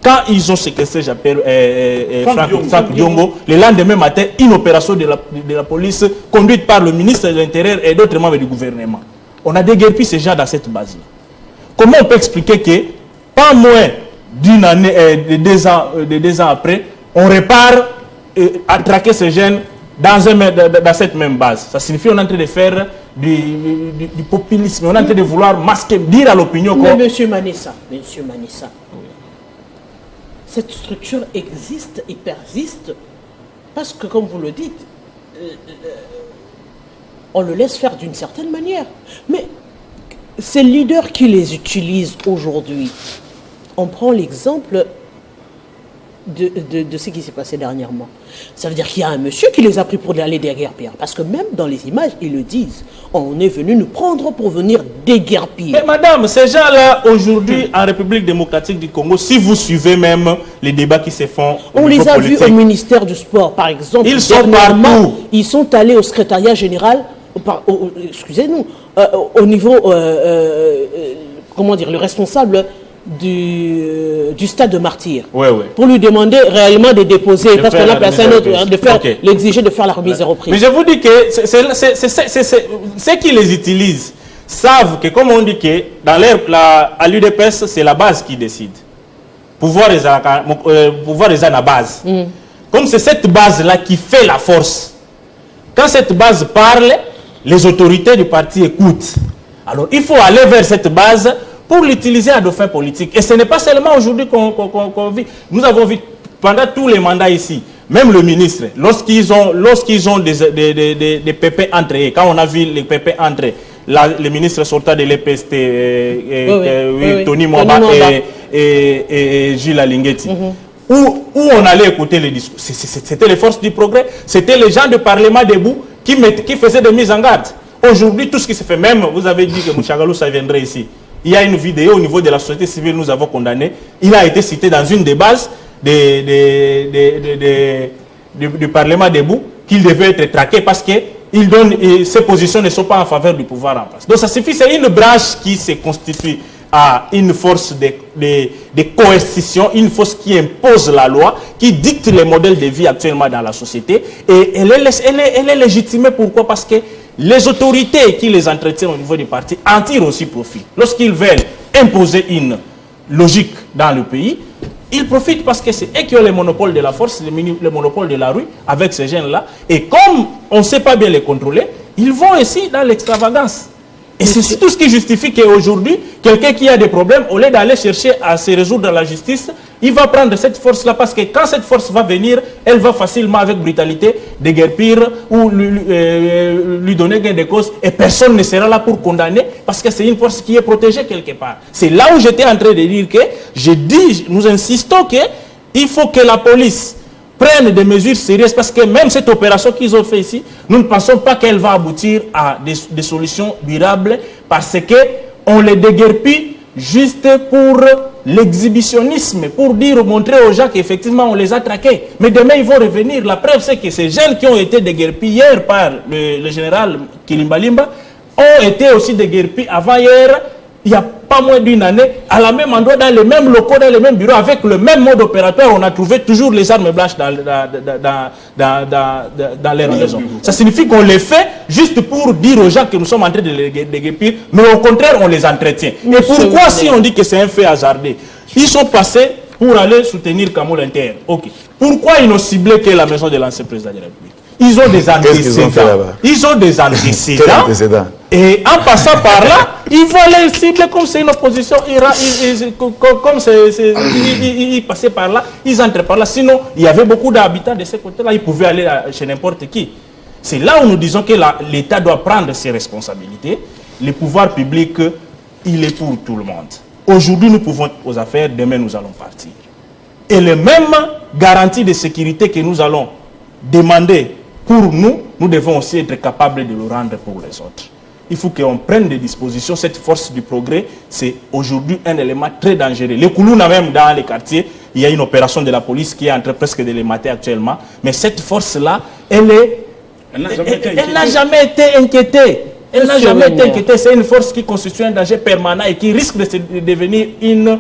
Quand ils ont séquestré Franck Diongo, le lendemain matin, une opération de la police conduite par le ministre de l'Intérieur et d'autres membres du gouvernement. On a déguerpi ces gens dans cette base-là. Comment on peut expliquer que, pas moins d'une année, de 2 ans après, on répare à traquer ces jeunes dans cette même base? Ça signifie qu'on est en train de faire du populisme, on est en train de vouloir masquer, dire à l'opinion que... Mais monsieur Manessa, oui. Cette structure existe et persiste parce que, comme vous le dites, on le laisse faire d'une certaine manière. Mais ces leaders qui les utilisent aujourd'hui, on prend l'exemple de ce qui s'est passé dernièrement. Ça veut dire qu'il y a un monsieur qui les a pris pour aller déguerpir. Parce que même dans les images, ils le disent. On est venu nous prendre pour venir déguerpir. Mais madame, ces gens-là, aujourd'hui, en République démocratique du Congo, si vous suivez même les débats qui se font... On les a vus au ministère du Sport, par exemple. Ils sont partout. Ils sont allés au secrétariat général, excusez-nous, au niveau, comment dire, le responsable du stade de Martyr, pour lui demander réellement de déposer, parce qu'on a placé un autre, l'exiger de faire la remise des reprises. Mais je vous dis que ceux qui les utilisent savent que, comme on dit que à l'UDPS, c'est la base qui décide. Pouvoir est à la base. Comme c'est cette base-là qui fait la force. Quand cette base parle, les autorités du parti écoutent. Alors il faut aller vers cette base pour l'utiliser à des fins politiques. Et ce n'est pas seulement aujourd'hui qu'on vit. Nous avons vu pendant tous les mandats ici, même le ministre, lorsqu'ils ont des pépins entre eux, quand on a vu les pépins entre eux, le ministre sortant de l'EPST, Tony Mwamba et Gilles Alingeti, où on allait écouter les discours. C'était les forces du progrès, c'était les gens du Parlement debout qui faisaient des mises en garde. Aujourd'hui, tout ce qui se fait, même, vous avez dit que Mouchagalou, ça viendrait ici. Il y a une vidéo au niveau de la société civile, nous avons condamné. Il a été cité dans une des bases du Parlement debout qu'il devait être traqué parce que ses positions ne sont pas en faveur du pouvoir en place. Donc ça suffit, c'est une branche qui se constitue à une force de coercition, une force qui impose la loi, qui dicte les modèles de vie actuellement dans la société. Et elle est légitimée. Pourquoi? Parce que les autorités qui les entretiennent au niveau du parti en tirent aussi profit. Lorsqu'ils veulent imposer une logique dans le pays, Ils profitent parce que c'est eux qui ont le monopole de la force, le monopole de la rue, avec ces jeunes-là. Et comme on ne sait pas bien les contrôler, ils vont aussi dans l'extravagance. Et c'est tout ce qui justifie qu'aujourd'hui, quelqu'un qui a des problèmes, au lieu d'aller chercher à se résoudre dans la justice, il va prendre cette force-là parce que quand cette force va venir, elle va facilement, avec brutalité, déguerpir ou lui donner gain de cause et personne ne sera là pour condamner parce que c'est une force qui est protégée quelque part. C'est là où j'étais en train de dire que, nous insistons qu'il faut que la police prennent des mesures sérieuses parce que même cette opération qu'ils ont fait ici, nous ne pensons pas qu'elle va aboutir à des solutions durables parce qu'on les déguerpit juste pour l'exhibitionnisme, pour montrer aux gens qu'effectivement on les a traqués. Mais demain ils vont revenir. La preuve c'est que ces jeunes qui ont été déguerpis hier par le général Kilimbalimba ont été aussi déguerpis avant hier. Il n'y a pas moins d'une année, à la même endroit, dans les mêmes locaux, dans les mêmes bureaux, avec le même mode opératoire, on a trouvé toujours les armes blanches dans leur maison. Ça signifie qu'on les fait juste pour dire aux gens que nous sommes en train de les déguerpir, mais au contraire, on les entretient. Et pourquoi, si on dit que c'est un fait hasardé, ils sont passés pour aller soutenir Kamol Inter. Ok. Pourquoi ils n'ont ciblé que la maison de l'ancien président de la République? Ils ont des antécédents. Ils ont des antécédents. Et en passant par là, ils vont les cibler comme c'est une opposition. Comme ils passaient par là, ils entrent par là. Sinon, il y avait beaucoup d'habitants de ce côté-là. Ils pouvaient aller chez n'importe qui. C'est là où nous disons que l'État doit prendre ses responsabilités. Le pouvoir public, il est pour tout le monde. Aujourd'hui, nous pouvons aux affaires. Demain, nous allons partir. Et les mêmes garanties de sécurité que nous allons demander pour nous, nous devons aussi être capables de le rendre pour les autres. Il faut qu'on prenne des dispositions. Cette force du progrès, c'est aujourd'hui un élément très dangereux. Les Koulouna, même dans les quartiers, il y a une opération de la police qui est en train presque de les mater actuellement. Mais cette force-là, elle n'a jamais été inquiétée. Elle n'a jamais été inquiétée. C'est une force qui constitue un danger permanent et qui risque de devenir une...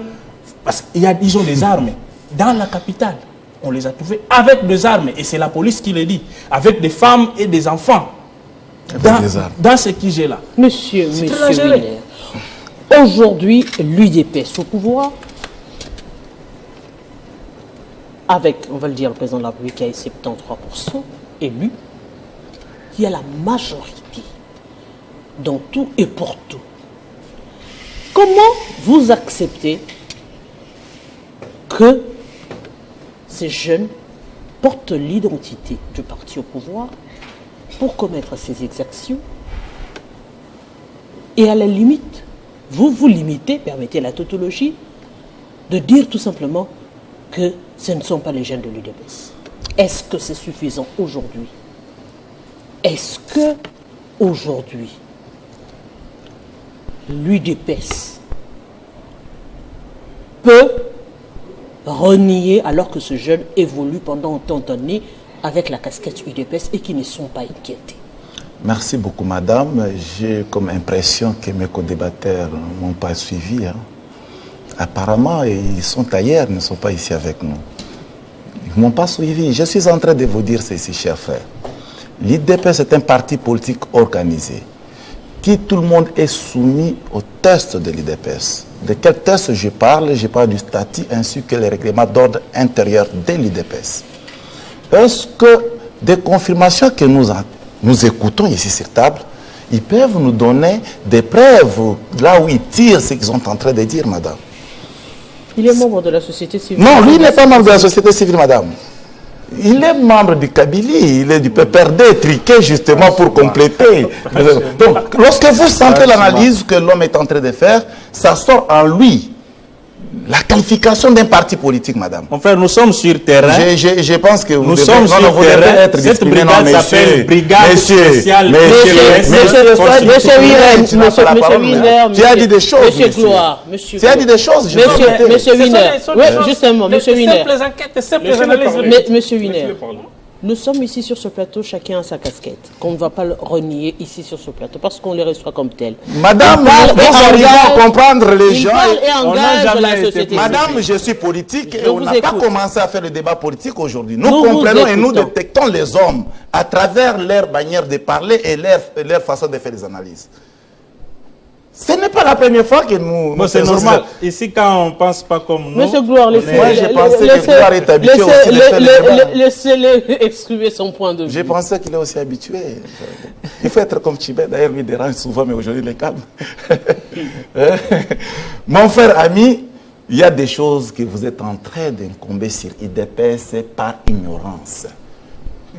Parce qu'ils ont des armes dans la capitale. On les a trouvés avec des armes, et c'est la police qui le dit, avec des femmes et des enfants, dans ce qui j'ai là. Monsieur Winer, aujourd'hui, l'UDPS au pouvoir, avec, on va le dire, le président de la République qui a 73% élu, il y a la majorité dans tout et pour tout. Comment vous acceptez que ces jeunes portent l'identité du parti au pouvoir pour commettre ces exactions et à la limite, vous vous limitez, permettez la tautologie, de dire tout simplement que ce ne sont pas les jeunes de l'UDPS. Est-ce que c'est suffisant aujourd'hui? Est-ce que aujourd'hui l'UDPS peut renier alors que ce jeune évolue pendant autant d'années avec la casquette UDPS et qui ne sont pas inquiétés? Merci beaucoup, madame. J'ai comme impression que mes co-débatteurs ne m'ont pas suivi. Apparemment, ils sont ailleurs, ils ne sont pas ici avec nous. Ils ne m'ont pas suivi. Je suis en train de vous dire ceci, chers frères. L'UDPS est un parti politique organisé. Qui tout le monde est soumis au test de l'UDPS. De quel test je parle? Je parle du statut ainsi que les règlements d'ordre intérieur de l'UDPS. Est-ce que des confirmations que nous écoutons ici sur table, ils peuvent nous donner des preuves là où ils tirent ce qu'ils sont en train de dire, madame? Il est membre de la société civile. Non, lui n'est pas membre de la société civile, madame. Il est membre du Kabylie, il est du PPRD, triqué justement pour compléter. Donc, lorsque vous sentez l'analyse que l'homme est en train de faire, ça sort en lui la qualification d'un parti politique, madame. Mon frère, nous sommes sur terrain. Je pense que nous sommes sur terrain. Cette brigade s'appelle Brigade Spéciale. Monsieur Winer, tu as dit des choses. Monsieur Gloire, tu as dit des choses. Monsieur Winer, justement, monsieur Winer. Monsieur Winer, nous sommes ici sur ce plateau, chacun a sa casquette, qu'on ne va pas le renier ici sur ce plateau, parce qu'on les reçoit comme tels. Madame, nous arrivons à comprendre les gens. Madame, je suis politique et on n'a pas commencé à faire le débat politique aujourd'hui. Nous comprenons et nous détectons les hommes à travers leur manière de parler et leur façon de faire des analyses. Ce n'est pas la première fois que nous... Bon, c'est normal. Ici, quand on ne pense pas comme nous... Monsieur Gloire, Moi, je pensais que Gloire est habitué aussi de faire le débat. Laissez-le exprimer son point de vue. Je pensais qu'il est aussi habitué. Il faut être comme Tibet. D'ailleurs, lui dérange souvent, mais aujourd'hui, il est calme. Mon frère ami, il y a des choses que vous êtes en train d'incomber sur IDPS par ignorance.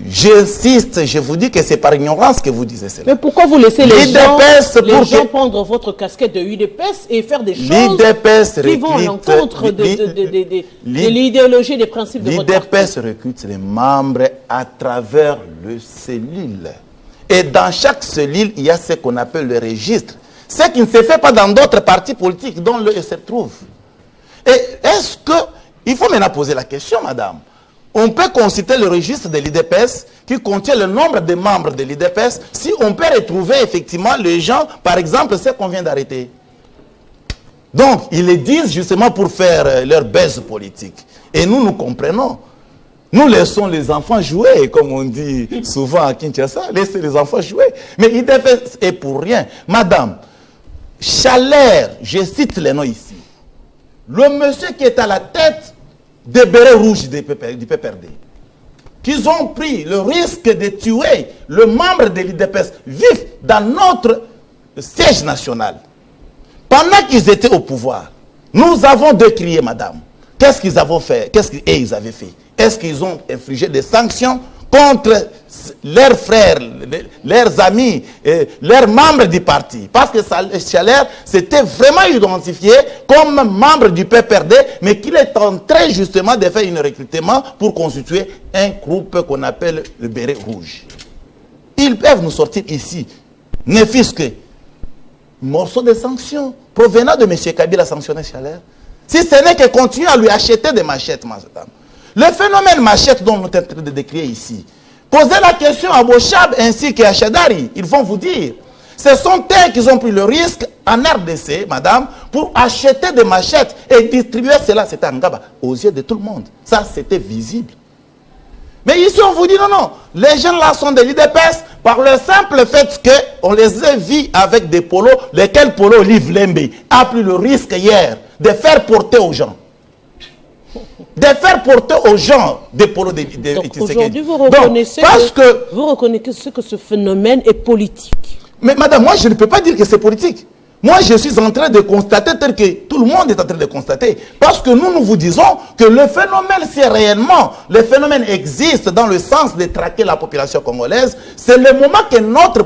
J'insiste, je vous dis que c'est par ignorance que vous disiez cela. Mais pourquoi vous laissez les gens prendre votre casquette de UDPS et faire des choses qui vont à l'encontre de l'idéologie et des principes de votre parti? L'IDPS recrute les membres à travers le cellule. Et dans chaque cellule, il y a ce qu'on appelle le registre. Ce qui ne se fait pas dans d'autres partis politiques dont le se trouve. Et est-ce que, il faut maintenant poser la question, madame, on peut consulter le registre de l'IDPS qui contient le nombre de membres de l'IDPS si on peut retrouver effectivement les gens, par exemple, ceux qu'on vient d'arrêter. Donc, ils les disent justement pour faire leur baisse politique. Et nous, nous comprenons. Nous laissons les enfants jouer, comme on dit souvent à Kinshasa, laissez les enfants jouer. Mais l'IDPS est pour rien. Madame, Chalère, je cite les noms ici. Le monsieur qui est à la tête des bérets rouges du PPRD, qu'ils ont pris le risque de tuer le membre de l'IDPS vif dans notre siège national. Pendant qu'ils étaient au pouvoir, nous avons décrié, madame. Qu'est-ce qu'ils avaient fait? Qu'est-ce qu'ils avaient fait? Est-ce qu'ils ont infligé des sanctions contre leurs frères, leurs amis, leurs membres du parti? Parce que Chalère s'était vraiment identifié comme membre du PPRD, mais qu'il est en train justement de faire un recrutement pour constituer un groupe qu'on appelle le Béret Rouge. Ils peuvent nous sortir ici, ne fût-ce que morceau de sanctions provenant de M. Kabila sanctionné Chalère. Si ce n'est que continuer à lui acheter des machettes, madame. Le phénomène machette dont nous sommes en train de décrire ici, posez la question à Bochab ainsi qu'à Chadari, ils vont vous dire. Ce sont eux qui ont pris le risque en RDC, madame, pour acheter des machettes et distribuer cela, c'était en Gaba, aux yeux de tout le monde. Ça, c'était visible. Mais ici, on vous dit non, les gens là sont de l'IDPS par le simple fait qu'on les a vus avec des polos, lesquels polos Liv Lembe a pris le risque hier de faire porter aux gens. De faire porter aux gens des polos de aujourd'hui, vous reconnaissez que ce phénomène est politique. Mais madame, moi je ne peux pas dire que c'est politique. Moi je suis en train de constater tel que tout le monde est en train de constater. Parce que nous vous disons que le phénomène, si réellement le phénomène existe dans le sens de traquer la population congolaise, c'est le moment que notre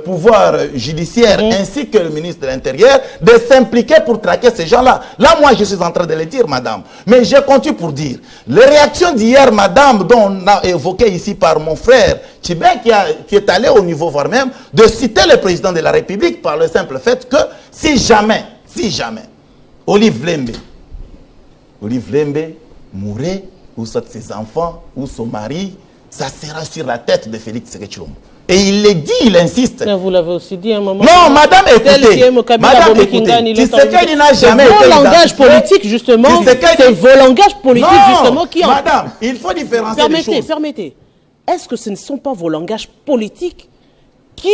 pouvoir judiciaire ainsi que le ministre de l'Intérieur de s'impliquer pour traquer ces gens-là. Là, moi, je suis en train de le dire, madame. Mais je continue pour dire, les réactions d'hier, madame, dont on a évoqué ici par mon frère Tchibin, qui est allé au niveau voire même de citer le président de la République par le simple fait que si jamais, Olive Lembe mourait, ou soit ses enfants, ou son mari, ça sera sur la tête de Félix Tshisekedi. Et il le dit, il insiste. Mais vous l'avez aussi dit à un moment. Non, madame, écoutez. Madame, écoutez. Tshisekedi n'a jamais été vos langages politiques, justement. C'est vos langages politiques, justement, qui... Madame, il faut différencier les choses. Permettez. Est-ce que ce ne sont pas vos langages politiques qui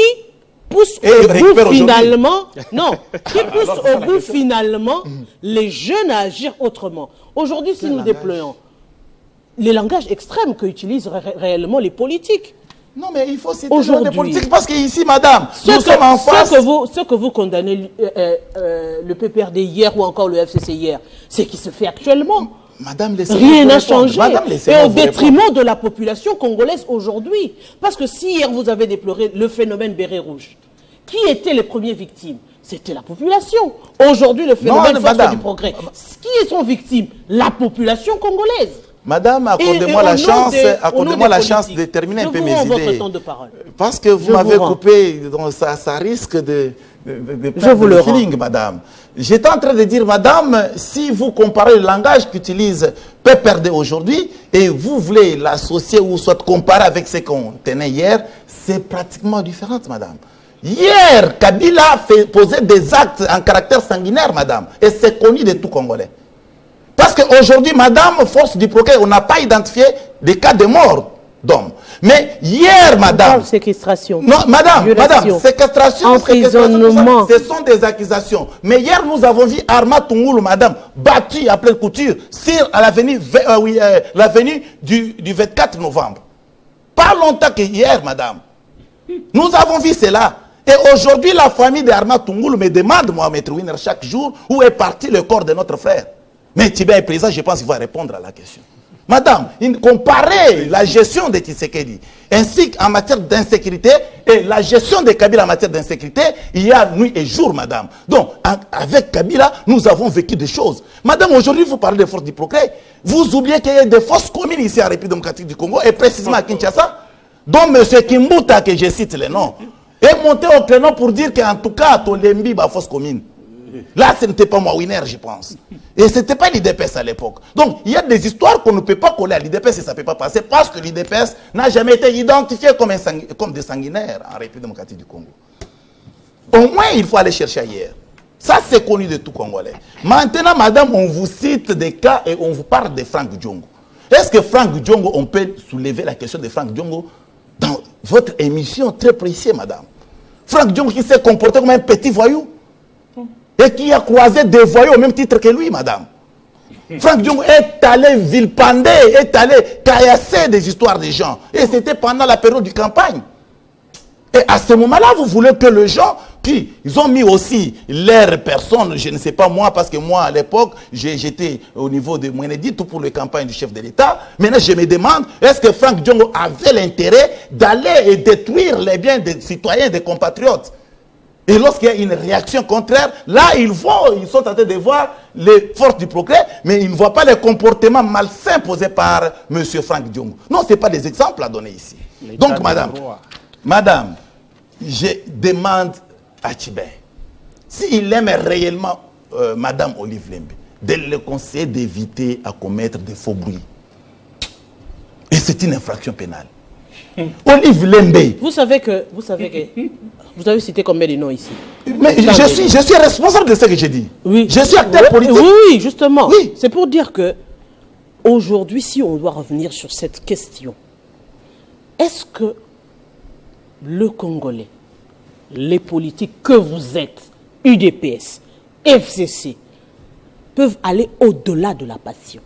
poussent au bout finalement... Non, qui poussent au bout finalement les jeunes à agir autrement. Aujourd'hui, si nous déployons les langages extrêmes qu'utilisent réellement les politiques. Non, mais il faut citer les politiques parce qu'ici, madame, nous sommes en face... Ce que vous condamnez le PPRD hier ou encore le FCC hier, c'est qui se fait actuellement. Madame, rien n'a changé. Et au détriment de la population congolaise aujourd'hui. Parce que si hier vous avez déploré le phénomène Béret Rouge, qui étaient les premières victimes? C'était la population. Aujourd'hui, le phénomène Force du Progrès. Qui sont victimes? La population congolaise. Madame, accordez-moi la chance de terminer un peu mes idées. Parce que vous m'avez coupé, donc ça risque de perdre le feeling, madame. J'étais en train de dire, madame, si vous comparez le langage qu'utilise PPRD aujourd'hui et vous voulez l'associer ou soit comparer avec ce qu'on tenait hier, c'est pratiquement différent, madame. Hier, Kabila posait des actes en caractère sanguinaire, madame, et c'est connu de tout Congolais. Parce qu'aujourd'hui, madame, force du progrès, on n'a pas identifié des cas de mort d'hommes. Mais hier, madame... Séquestration. Non, madame, séquestration, emprisonnement. Ce sont des accusations. Mais hier, nous avons vu Arma Tungoulou, madame, battu à pleine couture à l'avenue du 24 novembre. Pas longtemps que hier, madame. Nous avons vu cela. Et aujourd'hui, la famille d'Arma Tungoulou me demande, moi, Maître Winner, chaque jour, où est parti le corps de notre frère. Mais Tibet est présent, je pense qu'il va répondre à la question. Madame, comparez la gestion de Tshisekedi, ainsi qu'en matière d'insécurité, et la gestion de Kabila en matière d'insécurité, il y a nuit et jour, madame. Donc, avec Kabila, nous avons vécu des choses. Madame, aujourd'hui, vous parlez des forces du progrès. Vous oubliez qu'il y a des forces communes ici en République démocratique du Congo, et précisément à Kinshasa, dont M. Kimbuta, que je cite les noms, est monté au créneau pour dire qu'en tout cas, Tolembi, la force commune. Là, ce n'était pas moi, Winner, je pense. Et ce n'était pas l'IDPS à l'époque. Donc, il y a des histoires qu'on ne peut pas coller à l'IDPS et ça ne peut pas passer parce que l'IDPS n'a jamais été identifié comme des sanguinaires en République démocratique du Congo. Au moins, il faut aller chercher ailleurs. Ça, c'est connu de tout Congolais. Maintenant, madame, on vous cite des cas et on vous parle de Franck Diongo. Est-ce que Franck Diongo, on peut soulever la question de Franck Diongo dans votre émission très précieuse, madame? Franck Diongo qui s'est comporté comme un petit voyou et qui a croisé des voyous au même titre que lui, madame. Franck Diongo est allé vilpander, est allé caillasser des histoires des gens. Et c'était pendant la période de campagne. Et à ce moment-là, vous voulez que les gens, qui ils ont mis aussi leurs personnes, je ne sais pas moi, parce que moi, à l'époque, j'étais au niveau de Mouenedi, tout pour les campagnes du chef de l'État. Maintenant, je me demande, est-ce que Franck Diongo avait l'intérêt d'aller et détruire les biens des citoyens, des compatriotes? Et lorsqu'il y a une réaction contraire, là, ils sont en train de voir les forces du progrès, mais ils ne voient pas les comportements malsains posés par M. Franck Diongo. Non, ce n'est pas des exemples à donner ici. Donc, madame, je demande à Tibet, s'il aime réellement Madame Olive Lembe, de le conseiller d'éviter à commettre des faux bruits. Et c'est une infraction pénale. Olive Lembe. Vous savez que vous avez cité combien de noms ici? Mais je suis responsable de ce que j'ai dit. Oui. Je suis acteur politique. Oui, justement. Oui. C'est pour dire que aujourd'hui, si on doit revenir sur cette question, est-ce que le Congolais, les politiques que vous êtes, UDPS, FCC, peuvent aller au-delà de la passion?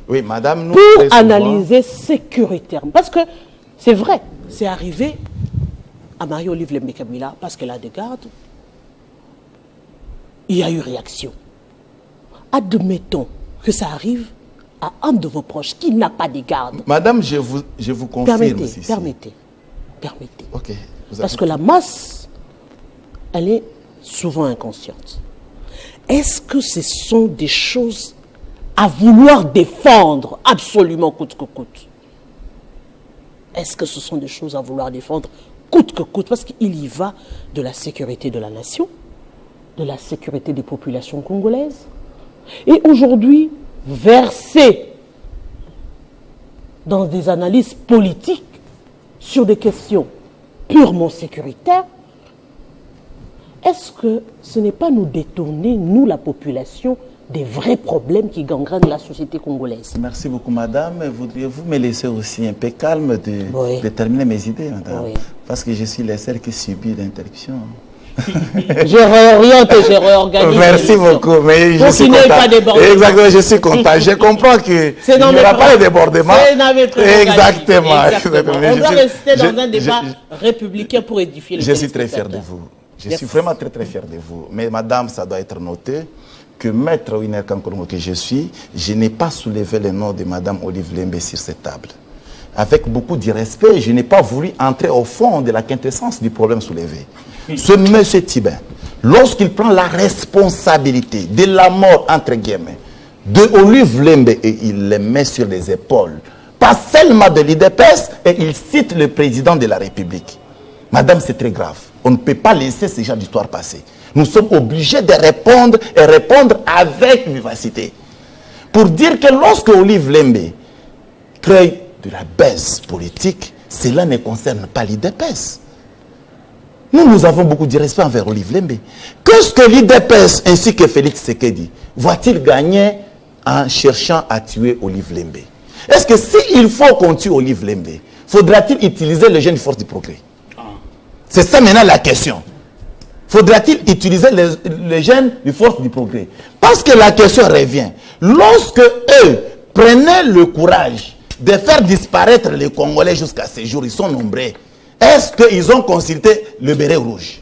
Oui, madame, nous... Pour analyser sécuritairement. Parce que c'est vrai, c'est arrivé à Marie-Olive Lembe Kabila parce qu'elle a des gardes. Il y a eu réaction. Admettons que ça arrive à un de vos proches qui n'a pas de garde. Madame, je vous confirme. Permettez. Ok. Parce que la masse, elle est souvent inconsciente. Est-ce que ce sont des choses à vouloir défendre absolument coûte que coûte? Est-ce que ce sont des choses à vouloir défendre coûte que coûte? Parce qu'il y va de la sécurité de la nation, de la sécurité des populations congolaises. Et aujourd'hui, verser dans des analyses politiques sur des questions purement sécuritaires, est-ce que ce n'est pas nous détourner, nous la population, des vrais problèmes qui gangrènent la société congolaise? Merci beaucoup, madame. Voudriez-vous me laisser aussi un peu calme de terminer mes idées, madame? Oui. Parce que je suis la seule qui subit l'interruption. Je réoriente et je réorganise. Merci beaucoup. Mais je suis content. Pas débordement. Exactement, je suis content. Je comprends qu'il n'y aura pas de débordement. Exactement. On doit rester dans un débat républicain pour édifier les Je suis très fier de vous. Je suis vraiment très très fier de vous. Mais madame, ça doit être noté que maître Winner Kankourou que je suis, je n'ai pas soulevé le nom de madame Olive Lembe sur cette table. Avec beaucoup de respect, je n'ai pas voulu entrer au fond de la quintessence du problème soulevé. Ce monsieur Tibet, lorsqu'il prend la responsabilité de la mort, entre guillemets, de Olive Lembe et il le met sur les épaules, pas seulement de l'IDPS, et il cite le président de la République. Madame, c'est très grave. On ne peut pas laisser ce genre d'histoire passer. Nous sommes obligés de répondre et répondre avec vivacité. Pour dire que lorsque Olive Lembe crée de la baisse politique, cela ne concerne pas l'IDPS. Nous avons beaucoup de respect envers Olive Lembe. Qu'est-ce que l'IDPS ainsi que Félix Tshisekedi va-t-il gagner en cherchant à tuer Olive Lembe? Est-ce que s'il faut qu'on tue Olive Lembe, il faudra-t-il utiliser les jeunes forces du progrès? C'est ça maintenant la question. Faudra-t-il utiliser les jeunes des forces du progrès? Parce que la question revient. Lorsque eux prenaient le courage de faire disparaître les Congolais jusqu'à ce jour, ils sont nombreux. Est-ce qu'ils ont consulté le béret rouge?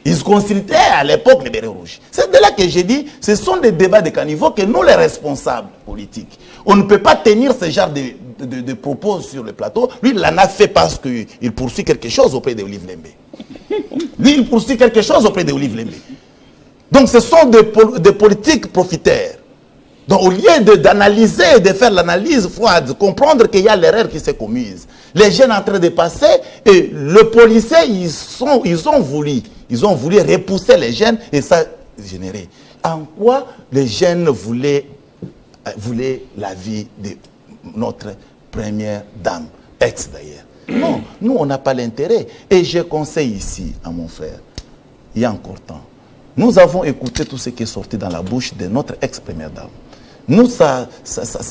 Ils consultaient à l'époque le béret rouge. C'est de là que j'ai dit, ce sont des débats de caniveau que nous, les responsables politiques, on ne peut pas tenir ce genre de propos sur le plateau. Lui, il en a fait parce qu'il poursuit quelque chose auprès d'Olive Lembe. Lui, il poursuit quelque chose auprès d'Olive Lembe. Donc, ce sont des politiques profiteurs. Donc, au lieu d'analyser, de faire l'analyse froide, de comprendre qu'il y a l'erreur qui s'est commise, les jeunes en train de passer, et le policier, ils ont voulu repousser les jeunes et ça générait. En quoi les jeunes voulaient la vie de notre première dame, ex d'ailleurs? Non, nous on n'a pas l'intérêt. Et je conseille ici à mon frère, il y a encore temps, nous avons écouté tout ce qui est sorti dans la bouche de notre ex-première dame. Nous, ça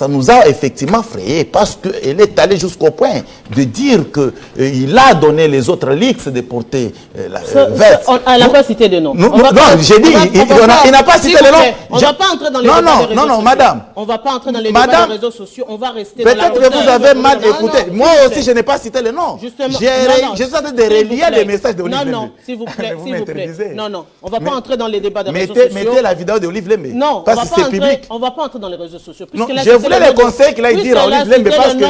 nous a effectivement frayé parce qu'elle est allée jusqu'au point de dire qu'il a donné les autres leaks de porter la veste. Elle n'a pas cité de nom. Non, j'ai dit, il n'a pas cité le nom. On ne va pas entrer dans les débats des réseaux sociaux. Non, madame. On ne va pas entrer dans les débats des réseaux sociaux. On va rester dans la peut-être que vous avez mal écouté. Moi aussi, je n'ai pas cité le nom. Justement. Je suis en train de relier les messages d'Olive Lembe. Non, s'il vous plaît. Non, on ne va pas entrer dans les débats des réseaux sociaux. Mettez la vidéo d'Olive Lembe. Non, parce que c'est public. On ne va pas entrer dans les réseaux sociaux. Non, je voulais les conseils qu'il a dit à Olive Lembe parce que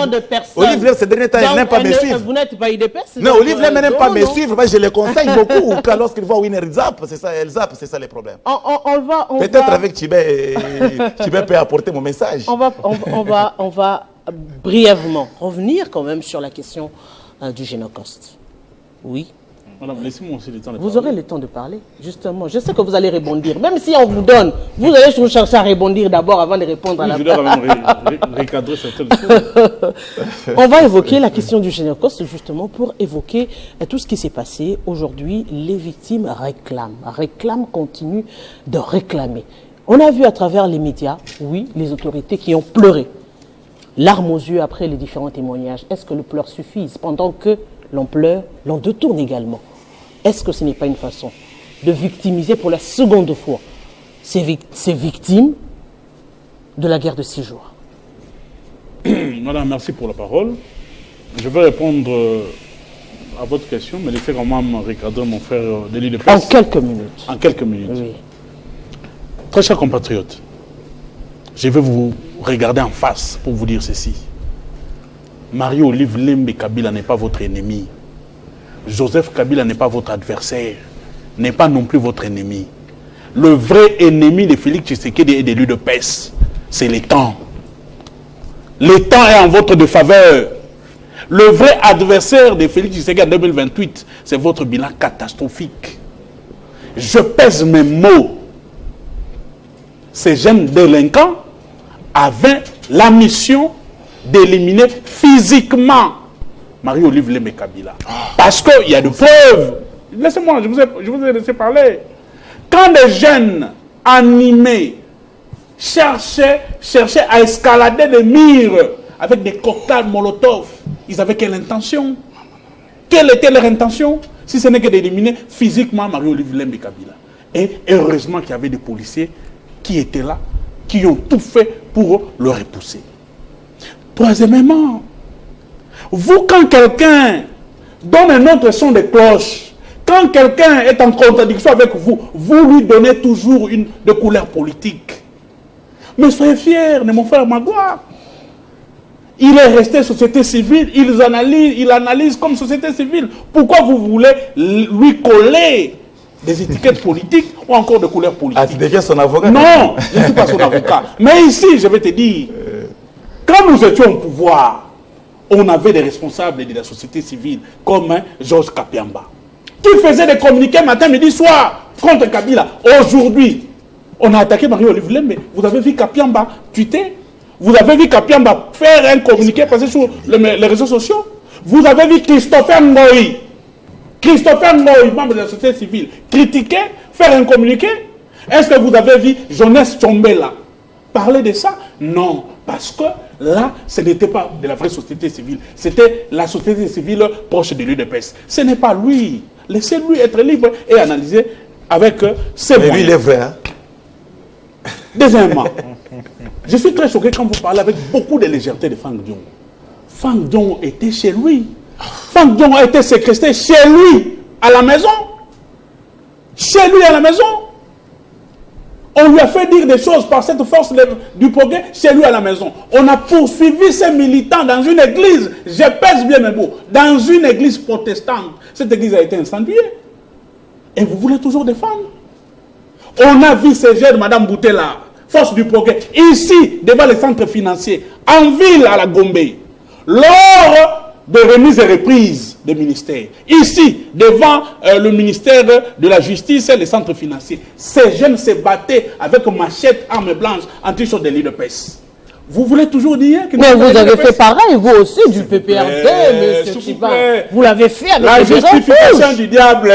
Olive Lembe, ces derniers temps, il n'aime pas me suivre. Vous n'êtes pas IDPS? Non, Olive Lembe n'aime pas me suivre, mais je les conseille beaucoup. Lorsqu'il voit Winner Zap, c'est ça, elle zappe, c'est ça les problèmes. Peut-être avec Tibet peut apporter mon message. On va brièvement revenir quand même sur la question du génocoste. Oui. Madame, laissez-moi aussi le temps de parler. Vous aurez le temps de parler, justement. Je sais que vous allez rebondir. Même si on vous donne, vous allez toujours chercher à rebondir d'abord avant de répondre à la question. Je dois recadrer certaines choses. On va évoquer la question du génocoste, justement, pour évoquer tout ce qui s'est passé. Aujourd'hui, les victimes réclament, continuent de réclamer. On a vu à travers les médias, oui, les autorités qui ont pleuré. Larmes aux yeux après les différents témoignages. Est-ce que le pleur suffise pendant que l'on pleure, l'on détourne également? Est-ce que ce n'est pas une façon de victimiser pour la seconde fois ces victimes de la guerre de 6 jours? Madame, merci pour la parole. Je vais répondre à votre question, mais laissez quand même recadrer mon frère Délit de Presse. En quelques minutes. En quelques minutes. Oui. Très chers compatriotes, je vais vous regarder en face pour vous dire ceci. Marie-Olive Lembe Kabila n'est pas votre ennemi. Joseph Kabila n'est pas votre adversaire, n'est pas non plus votre ennemi. Le vrai ennemi de Félix Tshisekedi et de l'UDPS, c'est le temps. Le temps est en votre défaveur. Le vrai adversaire de Félix Tshisekedi en 2028, c'est votre bilan catastrophique. Je pèse mes mots. Ces jeunes délinquants avaient la mission d'éliminer physiquement Marie-Olive Lembe Kabila. Parce qu'il y a de preuves. Laissez-moi, je vous ai laissé parler. Quand des jeunes animés cherchaient à escalader des murs avec des cocktails Molotov, ils avaient quelle intention? Quelle était leur intention? Si ce n'est que d'éliminer physiquement Marie-Olive Lembe Kabila. Et heureusement qu'il y avait des policiers qui étaient là, qui ont tout fait pour le repousser. Troisièmement, vous, quand quelqu'un donne un autre son de cloche, quand quelqu'un est en contradiction avec vous, vous lui donnez toujours une de couleur politique. Mais soyez fiers de mon frère Magua. Il est resté société civile, il analyse comme société civile. Pourquoi vous voulez lui coller des étiquettes politiques ou encore de couleur politique? Ah, tu deviens son avocat? Non, je ne suis pas son avocat. Mais ici, je vais te dire, quand nous étions au pouvoir, on avait des responsables de la société civile comme Georges Kapiamba, qui faisait des communiqués matin, midi, soir contre Kabila. Aujourd'hui, on a attaqué Marie-Olive Lembe. Vous avez vu Kapiamba tweeter? Vous avez vu Kapiamba faire un communiqué passé sur les réseaux sociaux? Vous avez vu Christopher Ngoï, membre de la société civile, critiquer, faire un communiqué? Est-ce que vous avez vu Jonas Tchombela parler de ça? Non, parce que Là, ce n'était pas de la vraie société civile. C'était la société civile proche de l'UDPS. Ce n'est pas lui. Laissez-lui être libre et analyser avec ses moyens. Mais lui, il est vrai. Hein? Deuxièmement, je suis très choqué quand vous parlez avec beaucoup de légèreté de Fang Diong. Fang Diong était chez lui. Fang Diong a été séquestré chez lui, à la maison. Chez lui, à la maison. On lui a fait dire des choses par cette force du progrès chez lui, à la maison. On a poursuivi ces militants dans une église. Je pèse bien mes mots. Dans une église protestante. Cette église a été incendiée. Et vous voulez toujours défendre. On a vu ces jeunes, Madame Boutella, force du progrès, ici, devant les centres financiers, en ville à la Gombe, lors de remise et reprise des ministères. Ici, devant le ministère de la Justice et les centres financiers. Ces jeunes se battaient avec machette, armes blanches, anti-chaud de l'UDPS. Vous voulez toujours dire que... Mais vous avez fait pareil, vous aussi, du PPRD, monsieur Chiba. Vous l'avez fait avec la les justification du diable.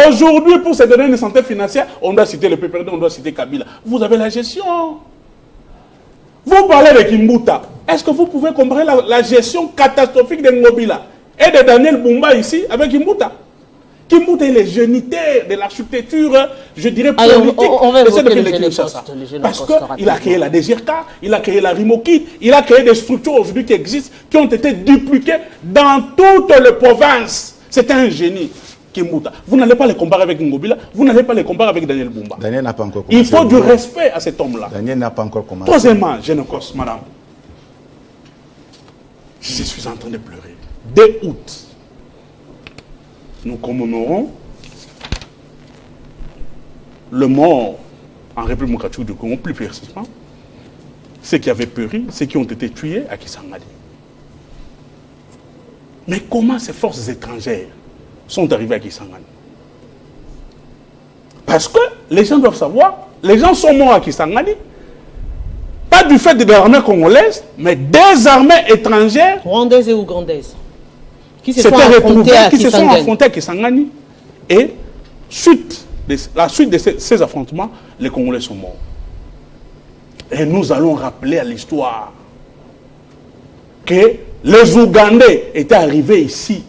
Aujourd'hui, pour se donner une santé financière, on doit citer le PPRD, on doit citer Kabila. Vous avez la gestion. Vous parlez de Kimbuta. Est-ce que vous pouvez comparer la gestion catastrophique de Ngobila et de Daniel Bumba ici avec Kimbuta? Kimbuta est le géniteur de l'architecture, je dirais, politique de cette ville de Kinshasa. Parce qu'il a créé la DGRK, il a créé la Rimokit, il a créé des structures aujourd'hui qui existent, qui ont été dupliquées dans toutes les provinces. C'est un génie. Kimbuta. Vous n'allez pas les comparer avec Ngobila, vous n'allez pas les comparer avec Daniel Bumba. Daniel n'a pas encore commencé. Il faut du respect à cet homme-là. Daniel n'a pas encore commencé. Troisièmement, Génocos, madame. Je suis en train de pleurer. 2 août, nous commémorons le mort en République démocratique du Congo, plus précisément, ceux qui avaient péri, ceux qui ont été tués à Kisangani. Mais comment ces forces étrangères sont arrivés à Kisangani? Parce que les gens doivent savoir, les gens sont morts à Kisangani, pas du fait de l'armée congolaise, mais des armées étrangères rwandaises et ougandaises qui se sont affrontés à Kisangani. Et la suite de ces affrontements, les Congolais sont morts. Et nous allons rappeler à l'histoire que les Ougandais étaient arrivés ici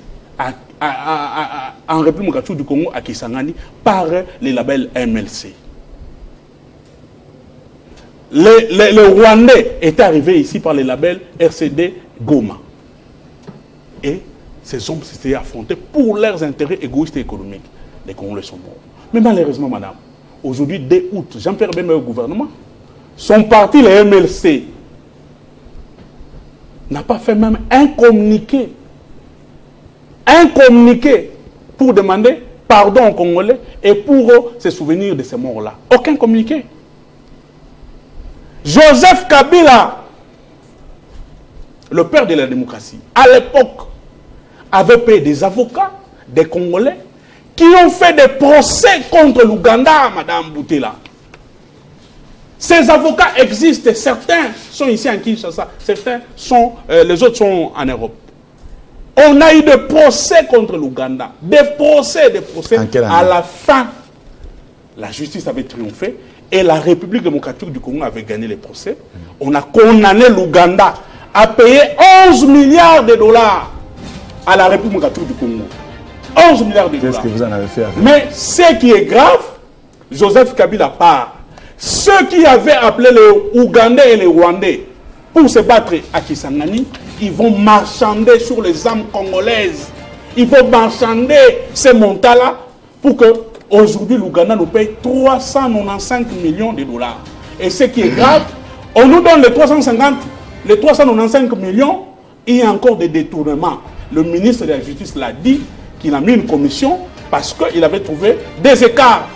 en République démocratique du Congo, à Kisangani, par les labels MLC. Les Rwandais étaient arrivés ici par les labels RCD Goma. Et ces hommes s'étaient affrontés pour leurs intérêts égoïstes et économiques. Les Congolais sont morts. Mais malheureusement, madame, aujourd'hui, 2 août, Jean-Pierre Bemba au gouvernement, son parti, les MLC, n'a pas fait même un communiqué pour demander pardon aux Congolais et pour se souvenir de ces morts-là. Aucun communiqué. Joseph Kabila, le père de la démocratie, à l'époque, avait payé des avocats, des Congolais, qui ont fait des procès contre l'Ouganda, madame Boutella. Ces avocats existent, certains sont ici en Kinshasa, certains sont, les autres sont en Europe. On a eu des procès contre l'Ouganda, des procès. À la fin, la justice avait triomphé et la République démocratique du Congo avait gagné les procès. On a condamné l'Ouganda à payer 11 milliards de dollars à la République démocratique du Congo. 11 milliards de dollars. Qu'est-ce que vous en avez fait avec? Mais ce qui est grave, Joseph Kabila part. Ceux qui avaient appelé les Ougandais et les Rwandais pour se battre à Kisangani, ils vont marchander sur les âmes congolaises. Ils vont marchander ces montants-là pour que aujourd'hui l'Ouganda nous paye 395 millions de dollars. Et ce qui est grave, on nous donne les 395 millions, il y a encore des détournements. Le ministre de la Justice l'a dit, qu'il a mis une commission parce qu'il avait trouvé des écarts.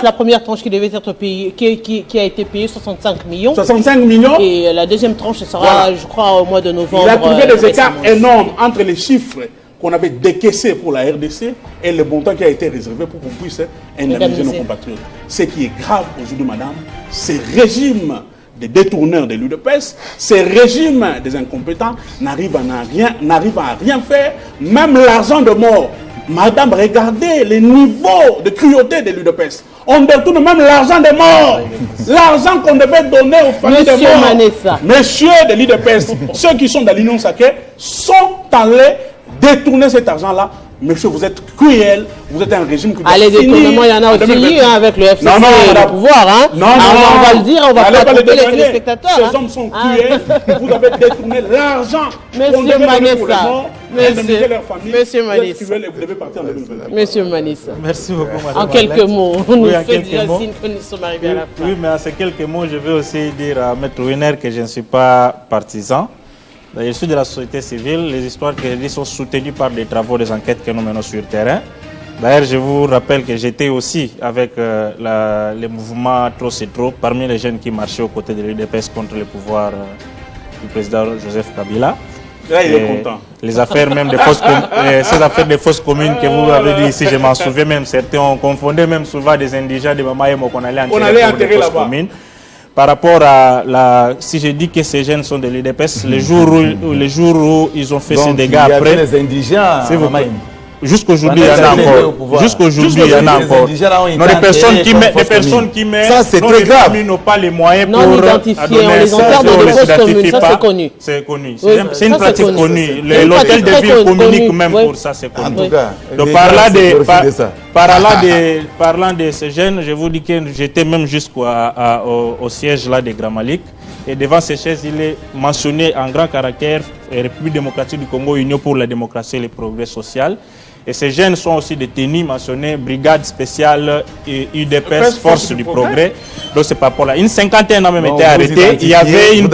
La première tranche qui devait être payée, qui a été payée 65 millions. 65 millions. Et la deuxième tranche sera, voilà, je crois, au mois de novembre. Il a trouvé des écarts énormes entre les chiffres qu'on avait décaissés pour la RDC et le montant qui a été réservé pour qu'on puisse indemniser nos compatriotes. Ce qui est grave aujourd'hui, madame, ces régimes des détourneurs de l'UDPS, ces régimes des incompétents n'arrivent à rien faire. Même l'argent de mort Madame, regardez les niveaux de cruauté de l'UDPS. On détourne même l'argent des morts. L'argent qu'on devait donner aux familles des morts. Manessa. Messieurs de l'UDPS, ceux qui sont dans l'Union sacrée, sont allés détourner cet argent-là. Monsieur, vous êtes cruel, vous êtes un régime qui doit allez, détournement, il y en a aussi eu avec le FCC et le pouvoir. Hein. Non, on va le dire, on va pas tromper les téléspectateurs. Ces hommes sont cruels, vous avez détourné l'argent. Monsieur Manessa. Monsieur Manessa. Vous devez partir en Monsieur Manessa. Merci beaucoup, madame. En quelques mots, oui, nous en fait quelques mots. que nous sommes arrivés à la fin. Oui, mais en ces quelques mots, je veux aussi dire à Maître Wiener que je ne suis pas partisan. Je suis de la société civile. Les histoires que je dis sont soutenues par des travaux, des enquêtes que nous menons sur le terrain. D'ailleurs, je vous rappelle que j'étais aussi avec les mouvements Trop c'est trop, parmi les jeunes qui marchaient aux côtés de l'UDPS contre le pouvoir du président Joseph Kabila. Là, il est content. Les affaires même des fausses ces affaires des fausses communes que vous avez dit ici, je m'en souviens même, certains ont confondu même souvent des indigents de Mamaïmo qu'on allait enterrer là-bas. Par rapport à si je dis que ces jeunes sont de l'UDPS, les jours où ils ont fait ces dégâts après, les indigents, jusqu'aujourd'hui, il y en a encore. Jusqu'aujourd'hui, il y en a encore. Des personnes qui mettent, ça c'est très grave. Ils n'ont pas les moyens non pour identifier, on les enterre dans des fausses communes, ça c'est connu. C'est connu. Oui, c'est une pratique connue. L'hôtel de ville communique même pour ça, c'est connu. En tout cas, donc parlant de ces jeunes, je vous dis que j'étais même jusqu'au siège là de Grand Malik. Et devant ces chaises, il est mentionné en grand caractère République démocratique du Congo, Union pour la démocratie et le progrès social. Et ces jeunes sont aussi détenus, mentionnés, brigade spéciale et UDPS, force du progrès. Donc c'est pas pour là. Une cinquantaine a même été arrêtée. Il y avait une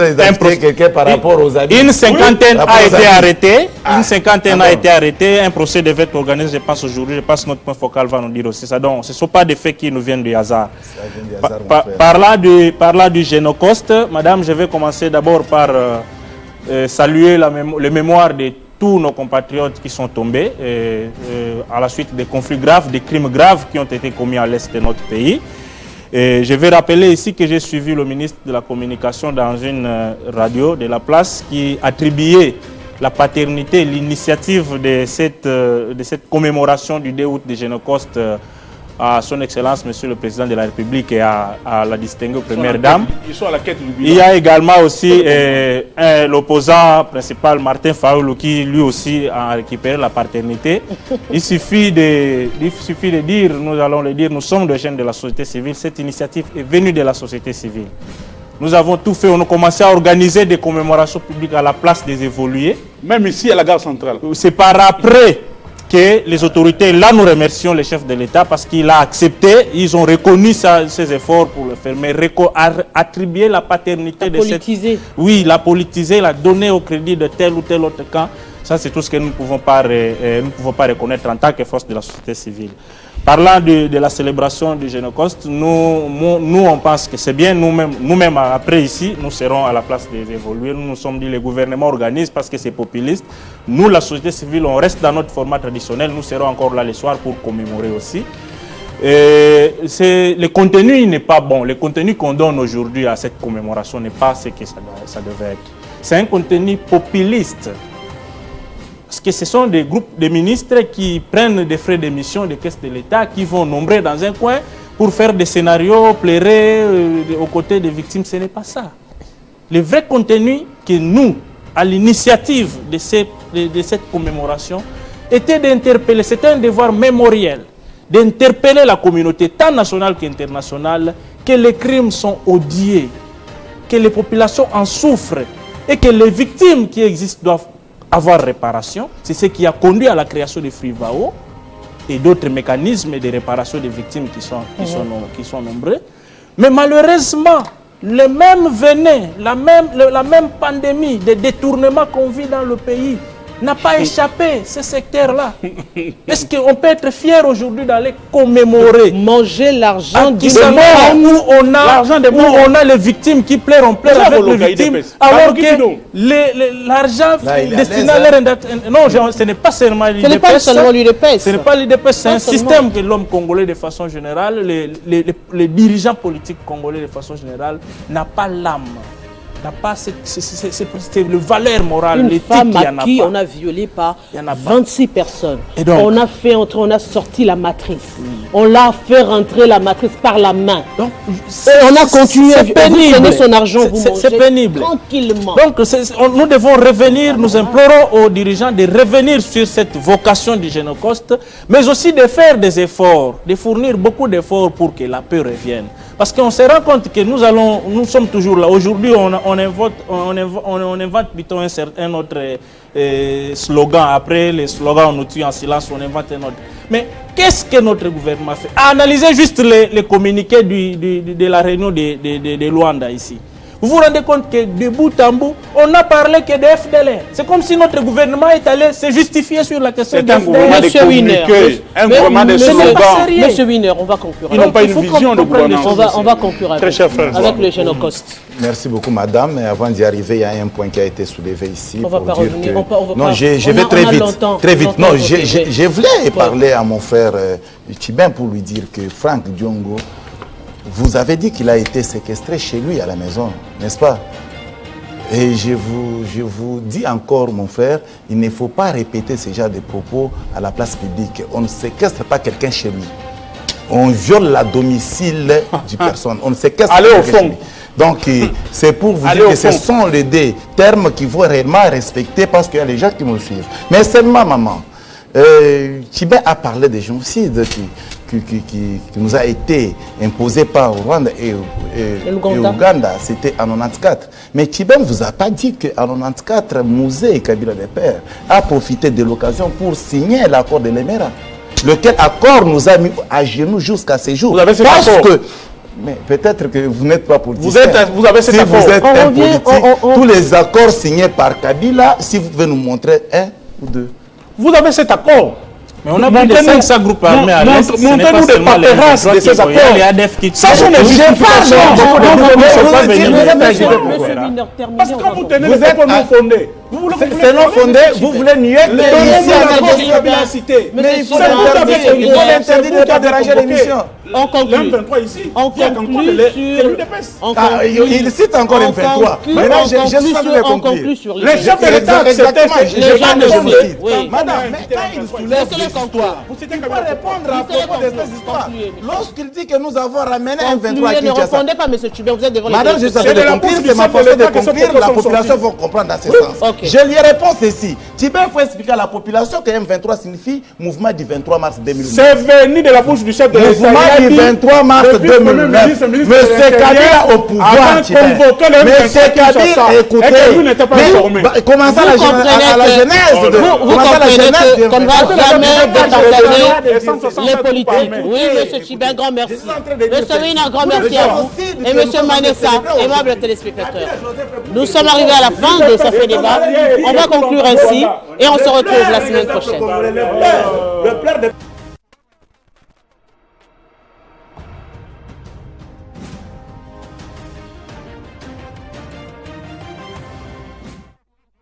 cinquantaine a été arrêtée. Une cinquantaine a été arrêtée. Un procès devait être organisé, je pense, aujourd'hui. Je pense notre point focal va nous dire aussi ça. Donc ce ne sont pas des faits qui nous viennent du hasard. Parlant du génocoste, madame, je vais commencer d'abord par saluer le mémoire de tous nos compatriotes qui sont tombés à la suite des conflits graves, des crimes graves qui ont été commis à l'est de notre pays. Et je vais rappeler ici que j'ai suivi le ministre de la Communication dans une radio de la place qui attribuait la paternité, l'initiative de cette commémoration du 2 août de Génocoste à son Excellence, Monsieur le Président de la République et à la distinguée Première Dame. Ils sont à la quête du bilan. Il y a également aussi l'opposant principal, Martin Faoulou, qui lui aussi a récupéré la paternité. Il suffit de dire, nous allons le dire, nous sommes des jeunes de la société civile. Cette initiative est venue de la société civile. Nous avons tout fait, on a commencé à organiser des commémorations publiques à la place des évolués. Même ici à la gare centrale. C'est par après que les autorités, là nous remercions le chef de l'État parce qu'il a accepté, ils ont reconnu ses efforts pour le faire, mais attribuer la paternité de cette... Oui, la politiser, la donner au crédit de tel ou tel autre camp, ça c'est tout ce que nous ne pouvons pas reconnaître en tant que force de la société civile. Parlant de la célébration du Génocoste, nous on pense que c'est bien, nous-mêmes après ici, nous serons à la place des évolués. Nous nous sommes dit le gouvernement organise parce que c'est populiste. Nous, la société civile, on reste dans notre format traditionnel. Nous serons encore là le soir pour commémorer aussi. Le contenu n'est pas bon. Le contenu qu'on donne aujourd'hui à cette commémoration n'est pas ce que ça devait être. C'est un contenu populiste. Parce que ce sont des groupes de ministres qui prennent des frais d'émission des caisses de l'État, qui vont nombrer dans un coin pour faire des scénarios, plairer aux côtés des victimes. Ce n'est pas ça. Le vrai contenu que nous, à l'initiative de cette commémoration, était d'interpeller, c'était un devoir mémoriel, d'interpeller la communauté tant nationale qu'internationale, que les crimes sont odiés, que les populations en souffrent et que les victimes qui existent doivent avoir réparation. C'est ce qui a conduit à la création de FRIVAO et d'autres mécanismes de réparation des victimes qui sont nombreux. Mais malheureusement, le même venin, la même pandémie de détournement qu'on vit dans le pays n'a pas échappé ce secteur-là. Est-ce qu'on peut être fier aujourd'hui d'aller commémorer? Manger l'argent du monde où on a les victimes qui pleurent, on pleure avec les victimes, alors que l'argent destiné à leur... Non, ce n'est pas seulement l'UDPS. Ce n'est pas l'UDPS, c'est un système que l'homme congolais de façon générale, les dirigeants politiques congolais de façon générale, n'a pas l'âme n'a pas le valeur morale, une l'éthique, femme il y en à a qui pas. on a violé par Il y en a pas. 26 personnes. Et donc, on a sorti la matrice. On l'a fait rentrer la matrice par la main. Donc, Et on a continué à c'est pénible. vous prenez son argent, vous mangez C'est pénible. tranquillement. Donc, nous devons revenir, nous implorons aux dirigeants de revenir sur cette vocation du Génocoste, mais aussi de faire des efforts, de fournir beaucoup d'efforts pour que la paix revienne. Parce qu'on se rend compte que nous sommes toujours là. Aujourd'hui, on invente plutôt un autre slogan. Après les slogans, on nous tue en silence, on invente un autre. Mais qu'est-ce que notre gouvernement fait? Analysez juste les communiqués de la réunion de Luanda ici. Vous vous rendez compte que de bout en bout, on n'a parlé que de FDLR. C'est comme si notre gouvernement est allé se justifier sur la question de FDLR. Monsieur Wiener, un gouvernement de slogans. Monsieur Wiener, on va conclure. Ils n'ont pas une vision de gouvernance. On va conclure avec le Génocoste. Merci beaucoup, madame. Mais avant d'y arriver, il y a un point qui a été soulevé ici. On va pas revenir. Non, je vais très vite. Très vite. Non, je voulais parler à mon frère Tchibin pour lui dire que Franck Diongo, vous avez dit qu'il a été séquestré chez lui à la maison, n'est-ce pas? Et je vous dis encore, mon frère, il ne faut pas répéter ce genre de propos à la place publique. On ne séquestre pas quelqu'un chez lui. On viole la domicile du personne. On ne séquestre pas quelqu'un chez lui. Donc, c'est pour vous dire que ce sont des termes qu'il faut réellement respecter parce qu'il y a des gens qui me suivent. Mais seulement, maman, Tchibin a parlé des génocides qui nous a été imposé par Rwanda et Ouganda, c'était en 94. Mais Tchibin ne vous a pas dit qu'en 94, Mouzé et Kabila de Père a profité de l'occasion pour signer l'accord de l'Emera. Lequel accord nous a mis à genoux jusqu'à ces jours. Vous avez cet accord. Mais peut-être que vous n'êtes pas politicien. Vous avez cet accord. Si vous êtes un politique, tous les accords signés par Kabila, si vous pouvez nous montrer un ou deux. Vous avez cet accord. Mais on a plus de 500 groupes armés à l'Est. Montrez-nous des paperasses de ces accords. Ça sont des justifications. Monsieur Wiener, terminez. Parce que quand vous tenez les propos non fondés, c'est non fondé, vous voulez nier que mais il faut l'interdire de ne pas déranger l'émission. On conclut. Il cite encore M23. On conclut sur les chefs de l'État acceptaient les gens de génocide. Madame, mais quand il soulève des histoires, il faut répondre à propos de ces histoires. Lorsqu'il dit que nous avons ramené M23 à Kinshasa. Ne répondez pas, M. Tchibin, vous êtes devant les Madame, je savais de conclure, c'est ma façon de conclure, la population va comprendre dans ce sens. Je lui réponds ceci. Tchibin, il faut expliquer à la population que M23 signifie mouvement du 23 mars 2009. C'est venu de la bouche du chef de l'État. Mouvement du 23 mars 2009. Monsieur Kabila au pouvoir. Monsieur Kabila, écoutez. Mais comment ça la genèse de... Vous comprenez qu'on ne va jamais détentionner les politiques. Oui, M. Tchibin, grand merci. M. Wiener, grand merci à vous. Et M. Manessa, aimables téléspectateurs. Nous sommes arrivés à la fin de ce fait débat. On va conclure ainsi et on se retrouve la semaine prochaine.